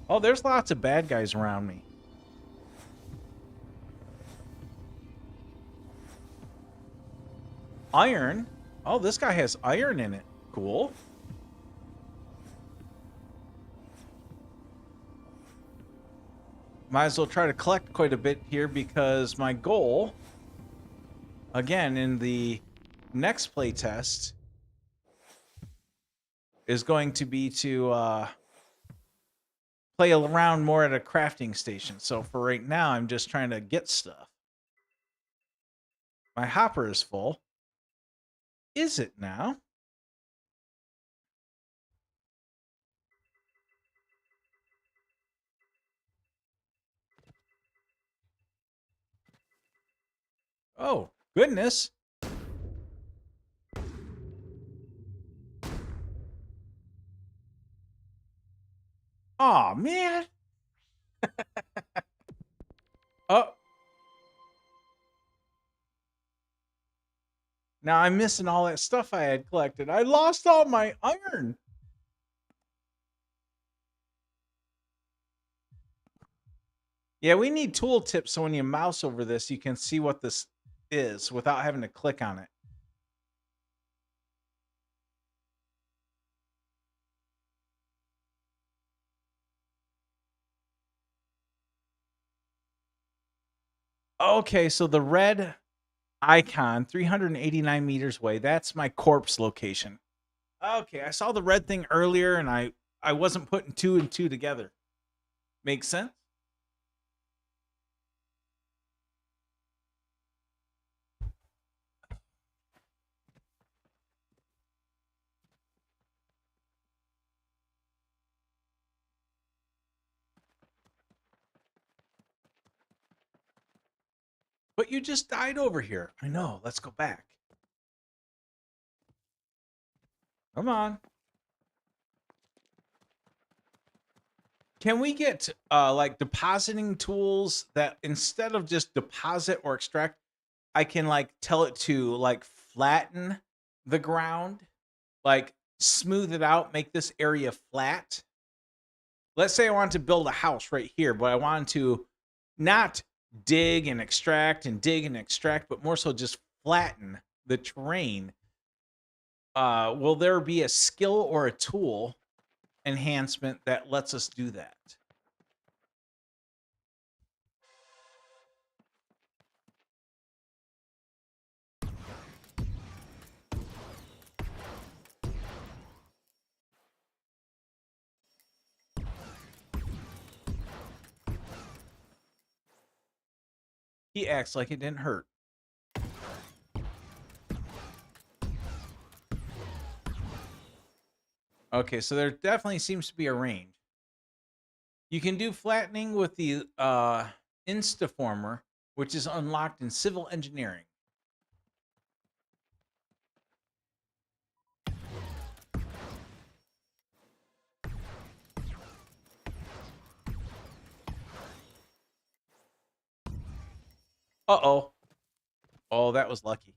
Oh, there's lots of bad guys around me. Iron. Oh, this guy has iron in it. Cool. Might as well try to collect quite a bit here because my goal, again, in the next playtest, is going to be to play around more at a crafting station. So for right now, I'm just trying to get stuff. My hopper is full. Is it now? Oh, goodness. Aw, man. Oh. Now I'm missing all that stuff I had collected. I lost all my iron. Yeah, we need tooltips so when you mouse over this, you can see what this is without having to click on it. Okay, so the red icon, 389 meters away, that's my corpse location. Okay, I saw the red thing earlier and I wasn't putting 2 and 2 together. Makes sense? But you just died over here. I know. Let's go back. Come on. Can we get like depositing tools that instead of just deposit or extract, I can like tell it to like flatten the ground, like smooth it out, make this area flat. Let's say I want to build a house right here, but I want to not dig and extract and dig and extract, but more so just flatten the terrain. Will there be a skill or a tool enhancement that lets us do that? He acts like it didn't hurt. Okay, so there definitely seems to be a range. You can do flattening with the Instaformer, which is unlocked in civil engineering. Uh-oh. Oh, that was lucky.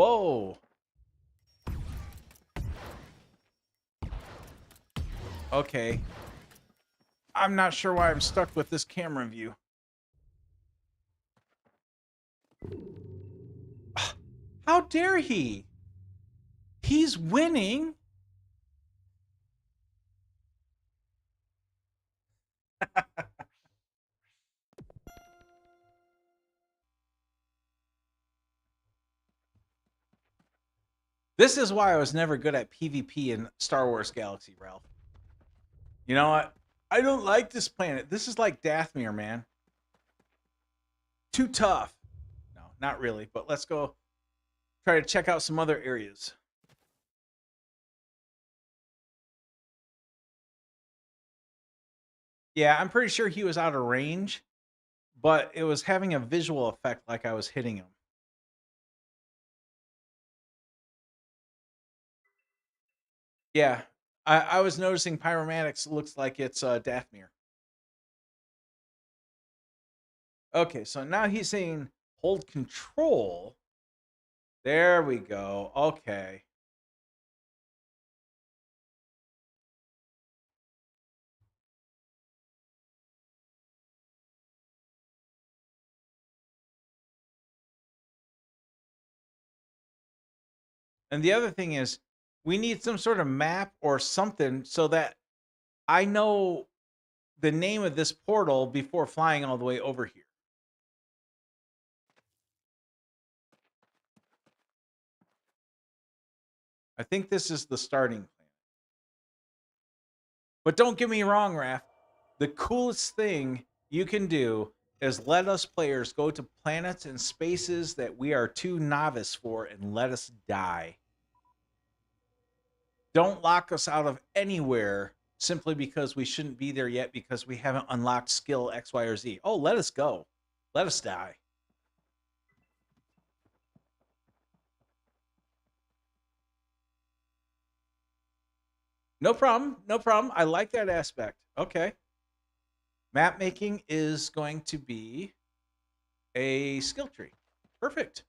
Whoa. Okay. I'm not sure why I'm stuck with this camera view. How dare he? He's winning. This is why I was never good at PvP in Star Wars Galaxy, Ralph. You know what? I don't like this planet. This is like Dathomir, man. Too tough. No, not really, but let's go try to check out some other areas. Yeah, I'm pretty sure he was out of range, but it was having a visual effect like I was hitting him. Yeah, I was noticing Pyromatics looks like it's Dathomir. Okay, so now he's saying hold control. There we go. Okay. And the other thing is, we need some sort of map or something so that I know the name of this portal before flying all the way over here. I think this is the starting planet. But don't get me wrong, Raph. The coolest thing you can do is let us players go to planets and spaces that we are too novice for and let us die. Don't lock us out of anywhere simply because we shouldn't be there yet because we haven't unlocked skill X, Y, or Z. Oh, let us go. Let us die. No problem. No problem. I like that aspect. Okay. Map making is going to be a skill tree. Perfect.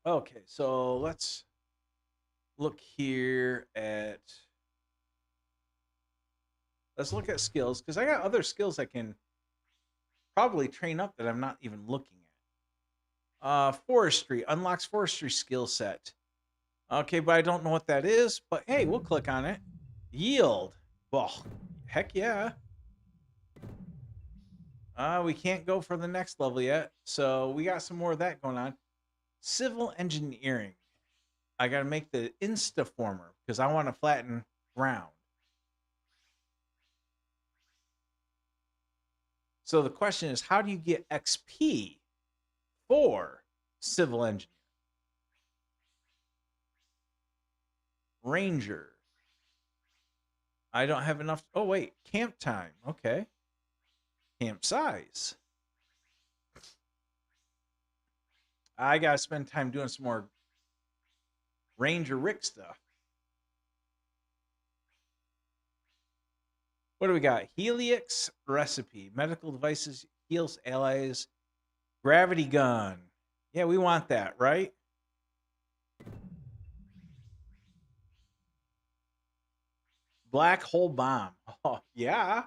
Okay, so let's look here at skills because I got other skills I can probably train up that I'm not even looking at. Forestry unlocks forestry skill set. Okay, but I don't know what that is. But hey, we'll click on it. Yield. Well, heck yeah. We can't go for the next level yet, so we got some more of that going on. Civil engineering. I got to make the instaformer because I want to flatten ground. So the question is, how do you get XP for civil engineer? Ranger. I don't have enough. Oh, wait. Camp time. Okay. Camp size. I got to spend time doing some more Ranger Rick stuff. What do we got? Helix recipe. Medical devices heals allies. Gravity gun. Yeah, we want that, right? Black hole bomb. Oh, yeah.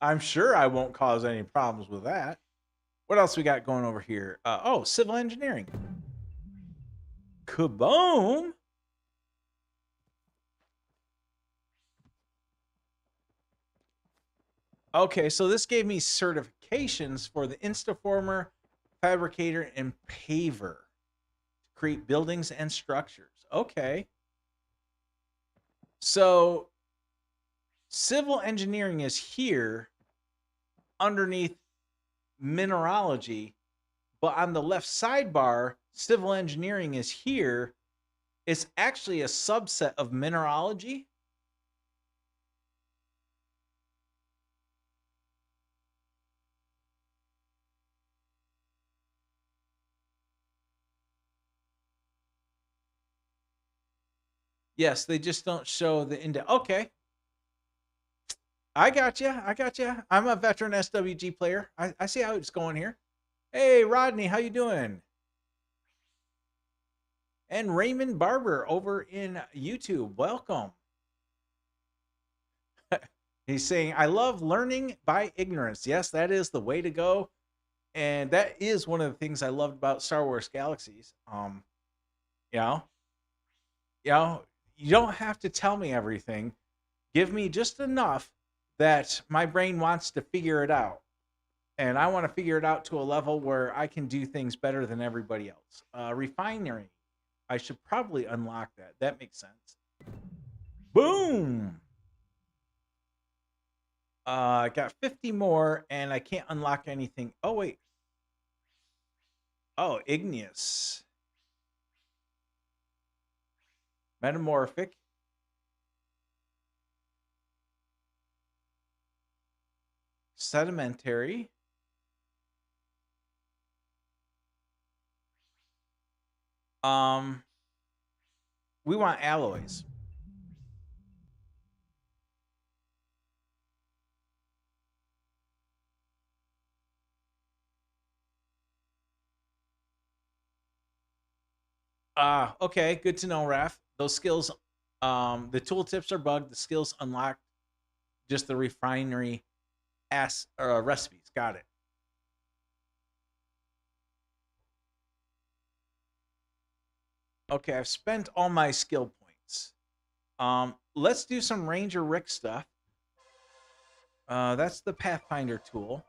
I'm sure I won't cause any problems with that. What else we got going over here? Oh, civil engineering. Kaboom. Okay, so this gave me certifications for the Instaformer, Fabricator, and Paver to create buildings and structures. Okay. So civil engineering is here underneath mineralogy, but on the left sidebar, civil engineering is here. It's actually a subset of mineralogy. Yes, they just don't show the index. Okay. I got you. I got you. I'm a veteran SWG player. I see how it's going here. Hey, Rodney, how you doing? And Raymond Barber over in YouTube. Welcome. He's saying, I love learning by ignorance. Yes, that is the way to go. And that is one of the things I loved about Star Wars Galaxies. You know, you don't have to tell me everything. Give me just enough that my brain wants to figure it out. And I want to figure it out to a level where I can do things better than everybody else. Refinery. I should probably unlock that. That makes sense. Boom. I got 50 more, and I can't unlock anything. Oh, wait. Oh, igneous. Metamorphic. Sedimentary. We want alloys. Okay, good to know, Raph. Those skills, the tooltips are bugged. The skills unlocked. Just the refinery recipes. Got it. Okay, I've spent all my skill points. Let's do some Ranger Rick stuff. That's the Pathfinder tool.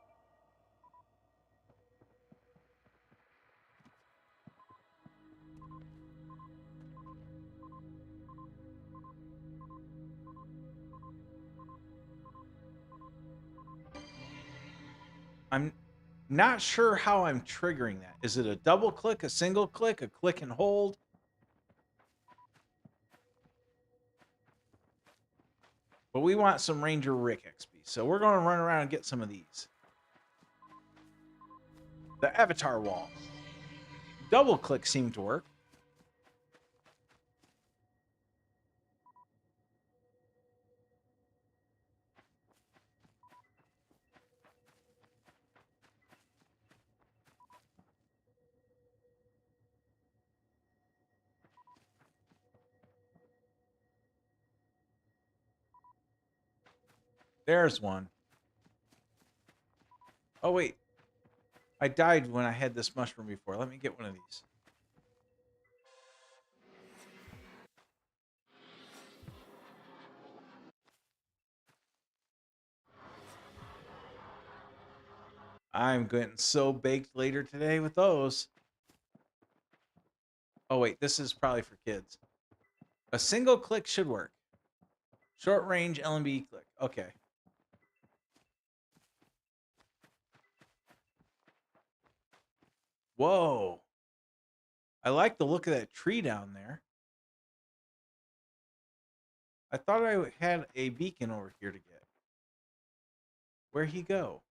I'm not sure how I'm triggering that. Is it a double click, a single click, a click and hold? But we want some Ranger Rick XP. So we're going to run around and get some of these. The avatar wall. Double click seemed to work. There's one. Oh, wait. I died when I had this mushroom before. Let me get one of these. I'm getting so baked later today with those. Oh, wait. This is probably for kids. A single click should work. Short range LMB click. Okay. Whoa. I like the look of that tree down there. I thought I had a beacon over here to get. Where'd he go?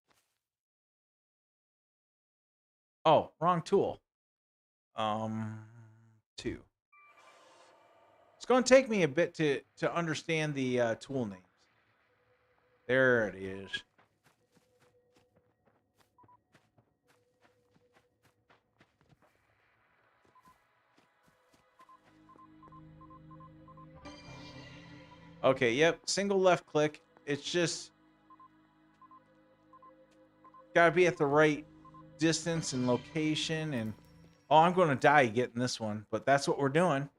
Oh, wrong tool. 2. It's going to take me a bit to understand the tool names. There it is. Okay, yep, single left click. It's just got to be at the right distance and location. And oh, I'm going to die getting this one, but that's what we're doing.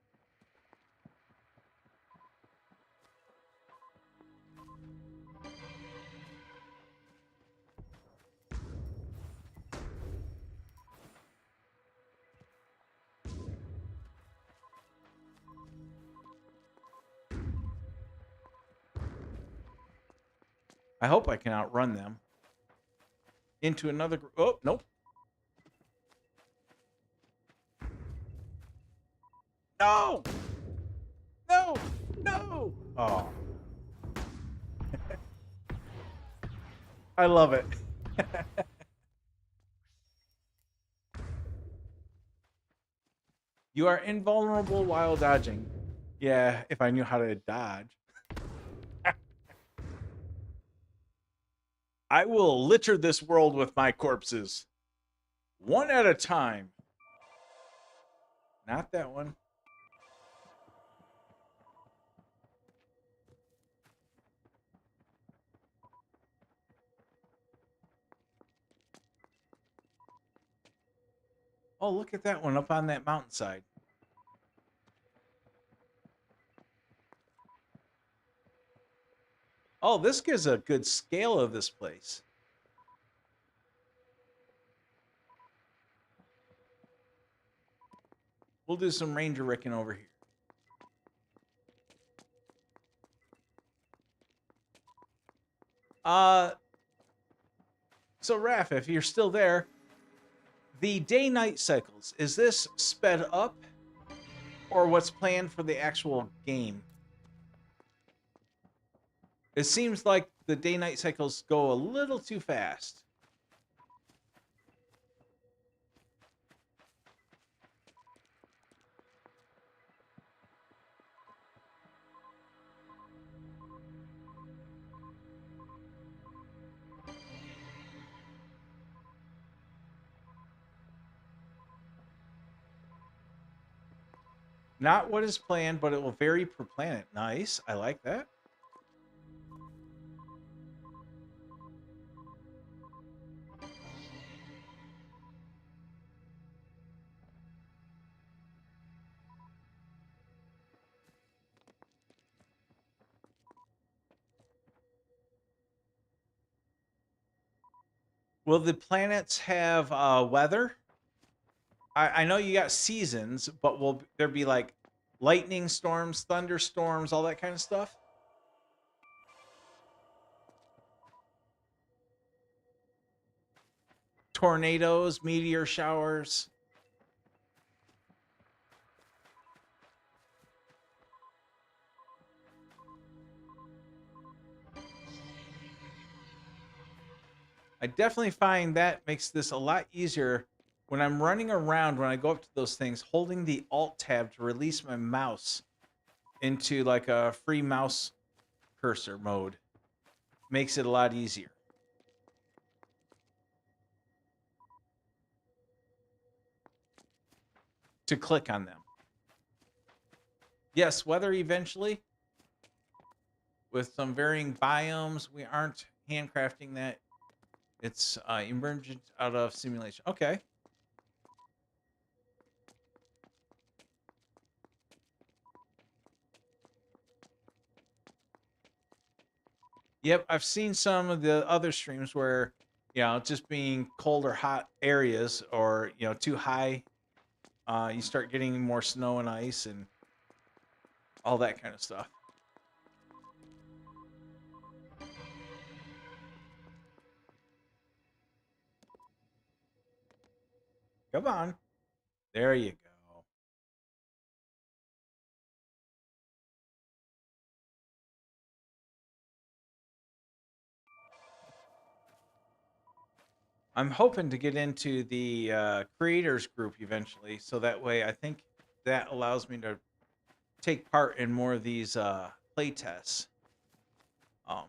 I hope I can outrun them. Into another group. Oh, nope. No! No! No! Oh. I love it. You are invulnerable while dodging. Yeah, if I knew how to dodge. I will litter this world with my corpses. One at a time. Not that one. Oh, look at that one up on that mountainside. Oh, this gives a good scale of this place. We'll do some ranger ricking over here. So Raph, if you're still there, the day-night cycles, is this sped up or what's planned for the actual game? It seems like the day-night cycles go a little too fast. Not what is planned, but it will vary per planet. Nice. I like that. Will the planets have weather? I know you got seasons, but will there be like lightning storms, thunderstorms, all that kind of stuff? Tornadoes, meteor showers. I definitely find that makes this a lot easier when I'm running around, when I go up to those things, holding the Alt tab to release my mouse into like a free mouse cursor mode makes it a lot easier. To click on them. Yes, weather eventually. With some varying biomes. We aren't handcrafting that. It's emergent out of simulation. Okay. Yep, I've seen some of the other streams where, just being cold or hot areas or, too high, you start getting more snow and ice and all that kind of stuff. Come on. There you go. I'm hoping to get into the creators group eventually, so that way I think that allows me to take part in more of these play tests. Um,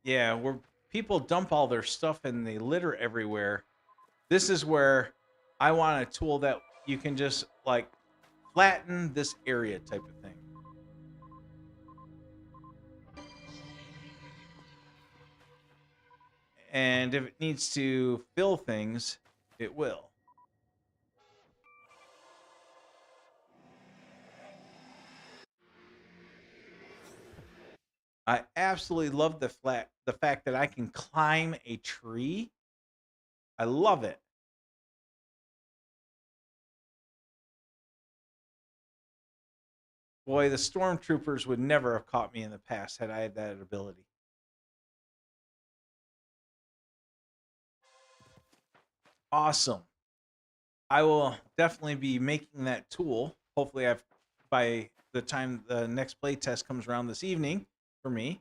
yeah, where people dump all their stuff and they litter everywhere. This is where I want a tool that you can just like flatten this area type of thing. And if it needs to fill things, it will. I absolutely love the fact that I can climb a tree. I love it. Boy, the stormtroopers would never have caught me in the past had I had that ability. Awesome. I will definitely be making that tool. Hopefully, by the time the next play test comes around this evening for me.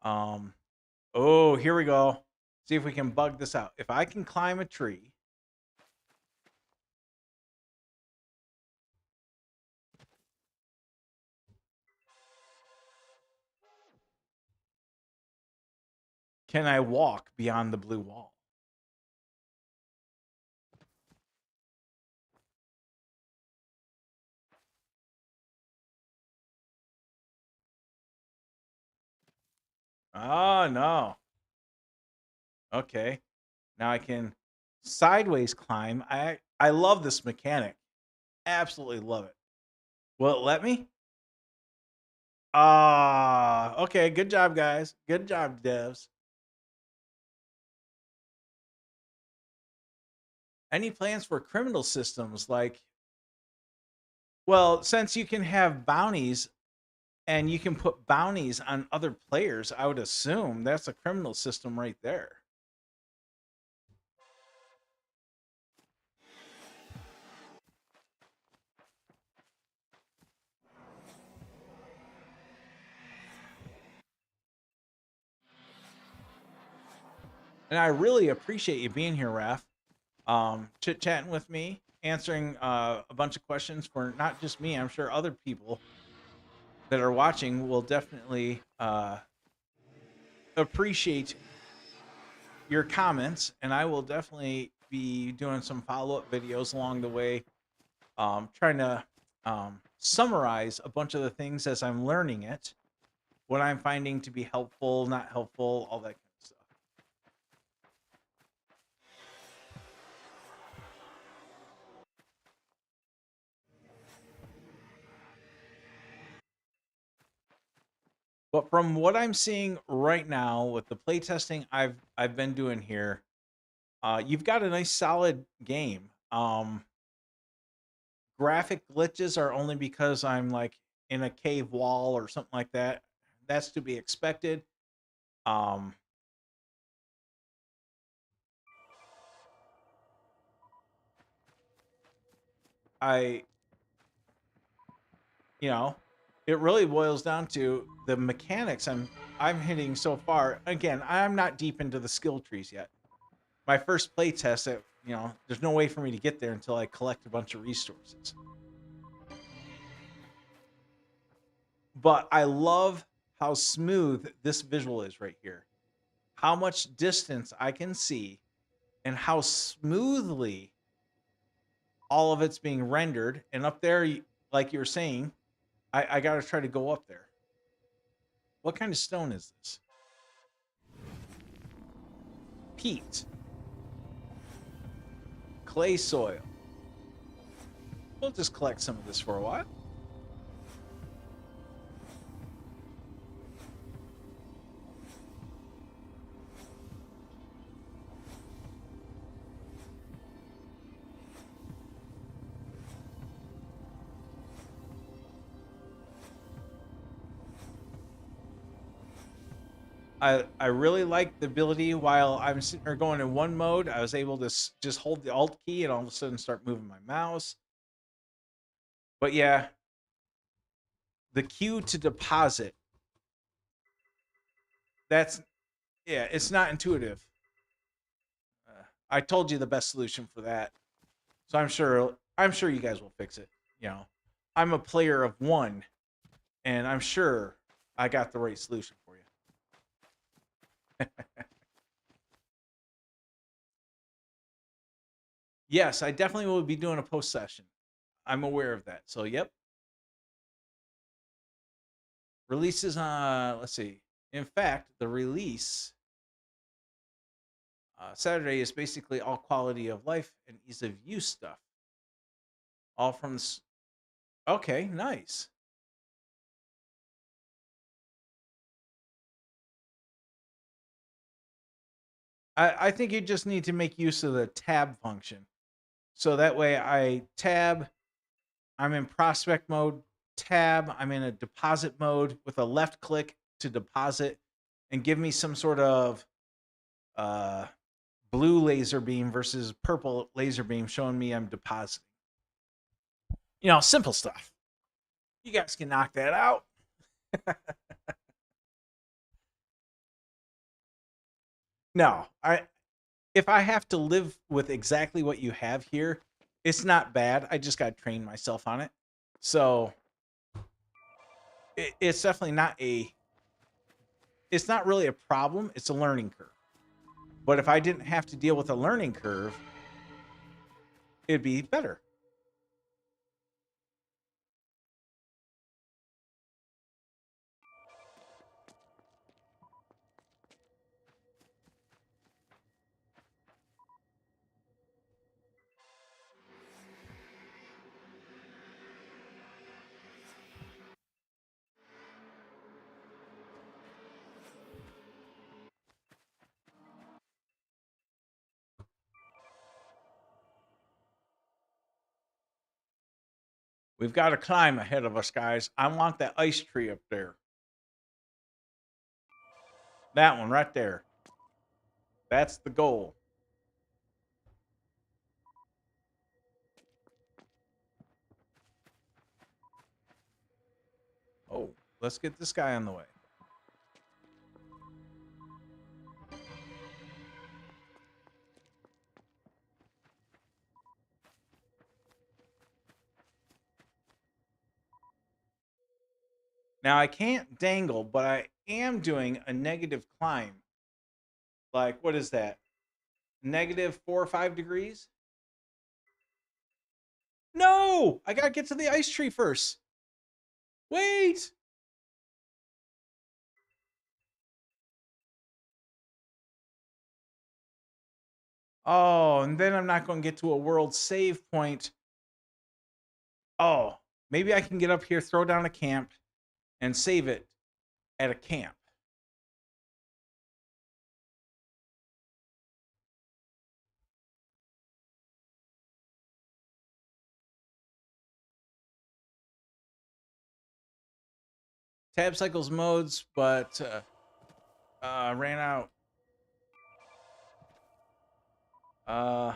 Oh, here we go. See if we can bug this out. If I can climb a tree. Can I walk beyond the blue wall? Oh, no. Okay. Now I can sideways climb. I love this mechanic. Absolutely love it. Will it let me? Ah, okay. Good job, guys. Good job, devs. Any plans for criminal systems like, well, since you can have bounties and you can put bounties on other players, I would assume that's a criminal system right there. And I really appreciate you being here, Raph. Chit chatting with me, answering a bunch of questions for not just me. I'm sure other people that are watching will definitely appreciate your comments, and I will definitely be doing some follow-up videos along the way, trying to summarize a bunch of the things as I'm learning it, what I'm finding to be helpful, not helpful, all that kind of stuff. But from what I'm seeing right now with the playtesting I've been doing here, you've got a nice solid game. Graphic glitches are only because I'm like in a cave wall or something like that. That's to be expected. Um, I, you know, it really boils down to the mechanics I'm hitting so far. Again, I'm not deep into the skill trees yet. My first play test, there's no way for me to get there until I collect a bunch of resources. But I love how smooth this visual is right here. How much distance I can see and how smoothly all of it's being rendered. And up there, like you were saying, I got to try to go up there. What kind of stone is this? Peat. Clay soil. We'll just collect some of this for a while. I really like the ability while I'm sitting there going in one mode, I was able to just hold the Alt key and all of a sudden start moving my mouse. But yeah, the queue to deposit, it's not intuitive. I told you the best solution for that. So I'm sure you guys will fix it. I'm a player of one, and I'm sure I got the right solution for you. Yes, I definitely will be doing a post session. I'm aware of that. So, yep. Releases on, let's see. In fact, the release Saturday is basically all quality of life and ease of use stuff. All from okay, nice. I think you just need to make use of the tab function. So that way I tab, I'm in prospect mode, tab, I'm in a deposit mode with a left click to deposit and give me some sort of blue laser beam versus purple laser beam showing me I'm depositing. You know, simple stuff. You guys can knock that out. No, if I have to live with exactly what you have here, it's not bad. I just got to train myself on it. So it's definitely not it's not really a problem. It's a learning curve. But if I didn't have to deal with a learning curve, it'd be better. We've got a climb ahead of us, guys. I want that ice tree up there. That one right there. That's the goal. Oh, let's get this guy on the way. Now, I can't dangle, but I am doing a negative climb. Like, what is that? Negative 4 or 5 degrees? No! I gotta get to the ice tree first. Wait! Oh, and then I'm not going to get to a world save point. Oh, maybe I can get up here, throw down a camp, and save it at a camp. Tab cycles modes, but ran out. I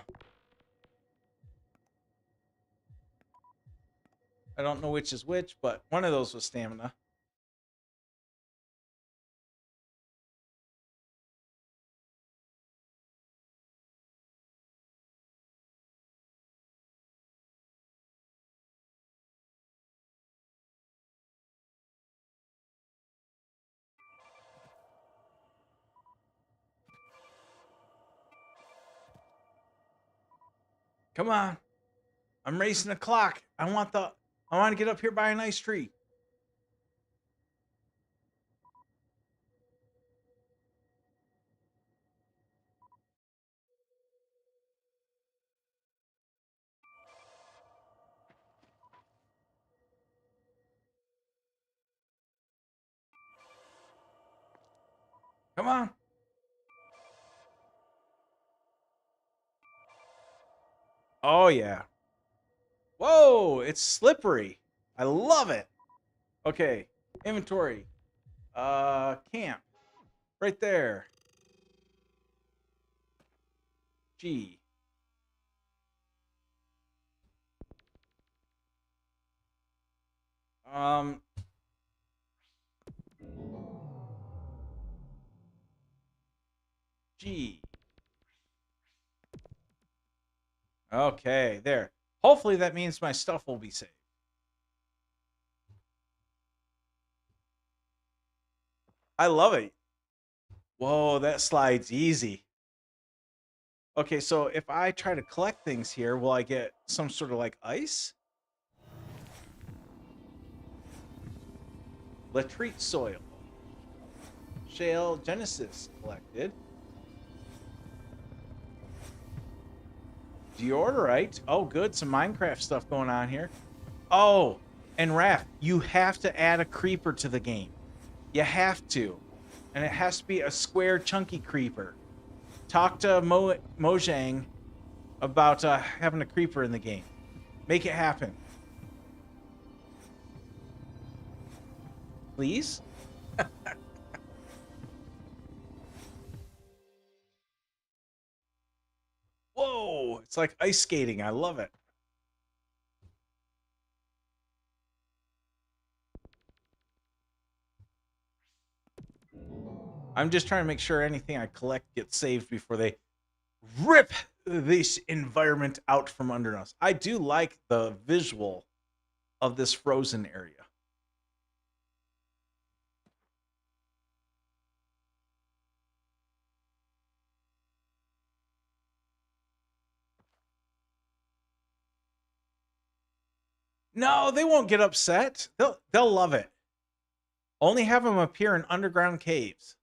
don't know which is which, but one of those was stamina. Come on. I'm racing the clock. I want to get up here by a nice tree. Come on. Oh, yeah. Whoa, it's slippery. I love it. Okay, inventory. Camp. Right there. G. G. Okay, there. Hopefully that means my stuff will be saved. I love it. Whoa, that slide's easy. Okay, so if I try to collect things here, will I get some sort of like ice? Latrite soil. Shale Genesis collected. Deodorite. Oh, good. Some Minecraft stuff going on here. Oh, and Raph, you have to add a creeper to the game. You have to. And it has to be a square, chunky creeper. Talk to Mojang about having a creeper in the game. Make it happen. Please? It's like ice skating. I love it. I'm just trying to make sure anything I collect gets saved before they rip this environment out from under us. I do like the visual of this frozen area. No, they won't get upset. They'll love it. Only have them appear in underground caves.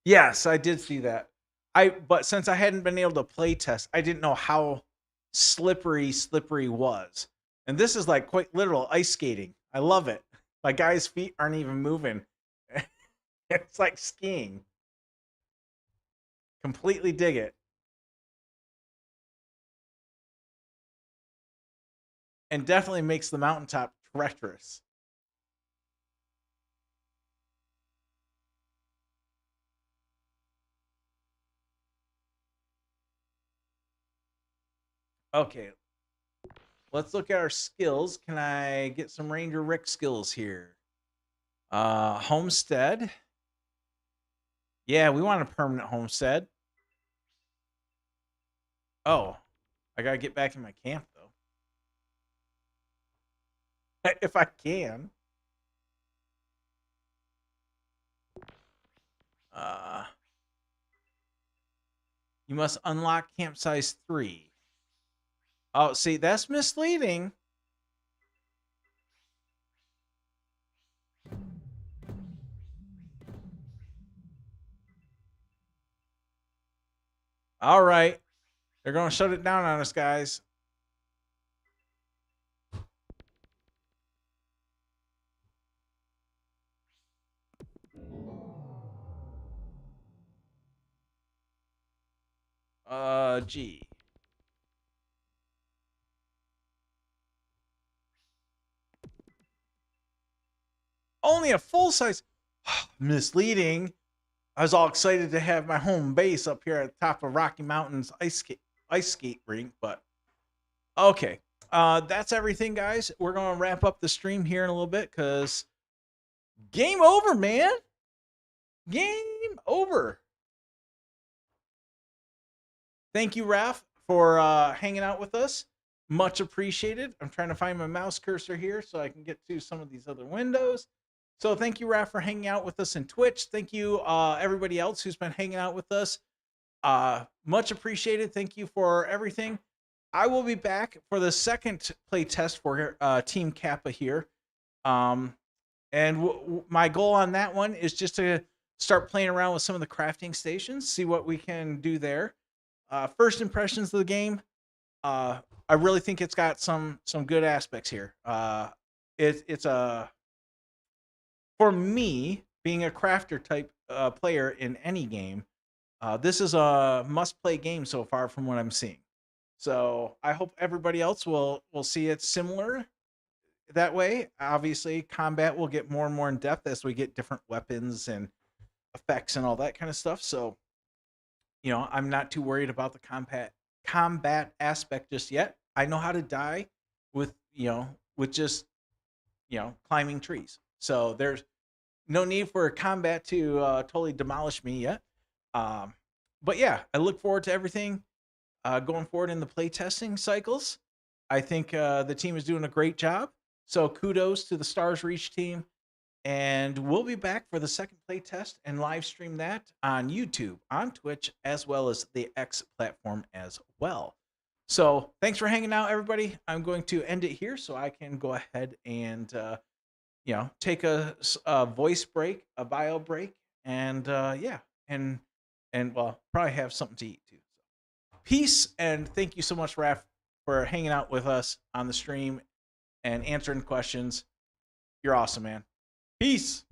Yes, I did see that. But since I hadn't been able to play test, I didn't know how slippery was. And this is like quite literal ice skating. I love it. My guy's feet aren't even moving. It's like skiing. Completely dig it. And definitely makes the mountaintop treacherous. Okay. Let's look at our skills. Can I get some Ranger Rick skills here? Homestead. Yeah, we want a permanent homestead. Oh, I gotta get back in my camp though. If I can. You must unlock camp size 3. Oh, see, that's misleading. All right. They're going to shut it down on us, guys. G. Only a full size. Misleading. I was all excited to have my home base up here at the top of Rocky Mountains ice skate rink, but okay. That's everything, guys. We're going to wrap up the stream here in a little bit because game over, man. Game over. Thank you, Raph, for hanging out with us. Much appreciated. I'm trying to find my mouse cursor here so I can get to some of these other windows. So thank you, Raph, for hanging out with us in Twitch. Thank you, everybody else who's been hanging out with us. Much appreciated. Thank you for everything. I will be back for the second play test for Team Kappa here. And my goal on that one is just to start playing around with some of the crafting stations, see what we can do there. First impressions of the game, I really think it's got some good aspects here. It's a, for me, being a crafter type player in any game, this is a must-play game so far from what I'm seeing. So I hope everybody else will see it similar that way. Obviously, combat will get more and more in depth as we get different weapons and effects and all that kind of stuff. So, you know, I'm not too worried about the combat aspect just yet. I know how to die with just, climbing trees. So there's no need for combat to totally demolish me yet. But yeah, I look forward to everything going forward in the playtesting cycles. I think the team is doing a great job. So kudos to the Stars Reach team. And we'll be back for the second playtest and live stream that on YouTube, on Twitch, as well as the X platform as well. So thanks for hanging out, everybody. I'm going to end it here so I can go ahead and, take a voice break, a bio break, and well, probably have something to eat too. So, peace, and thank you so much, Raph, for hanging out with us on the stream and answering questions. You're awesome, man. Peace.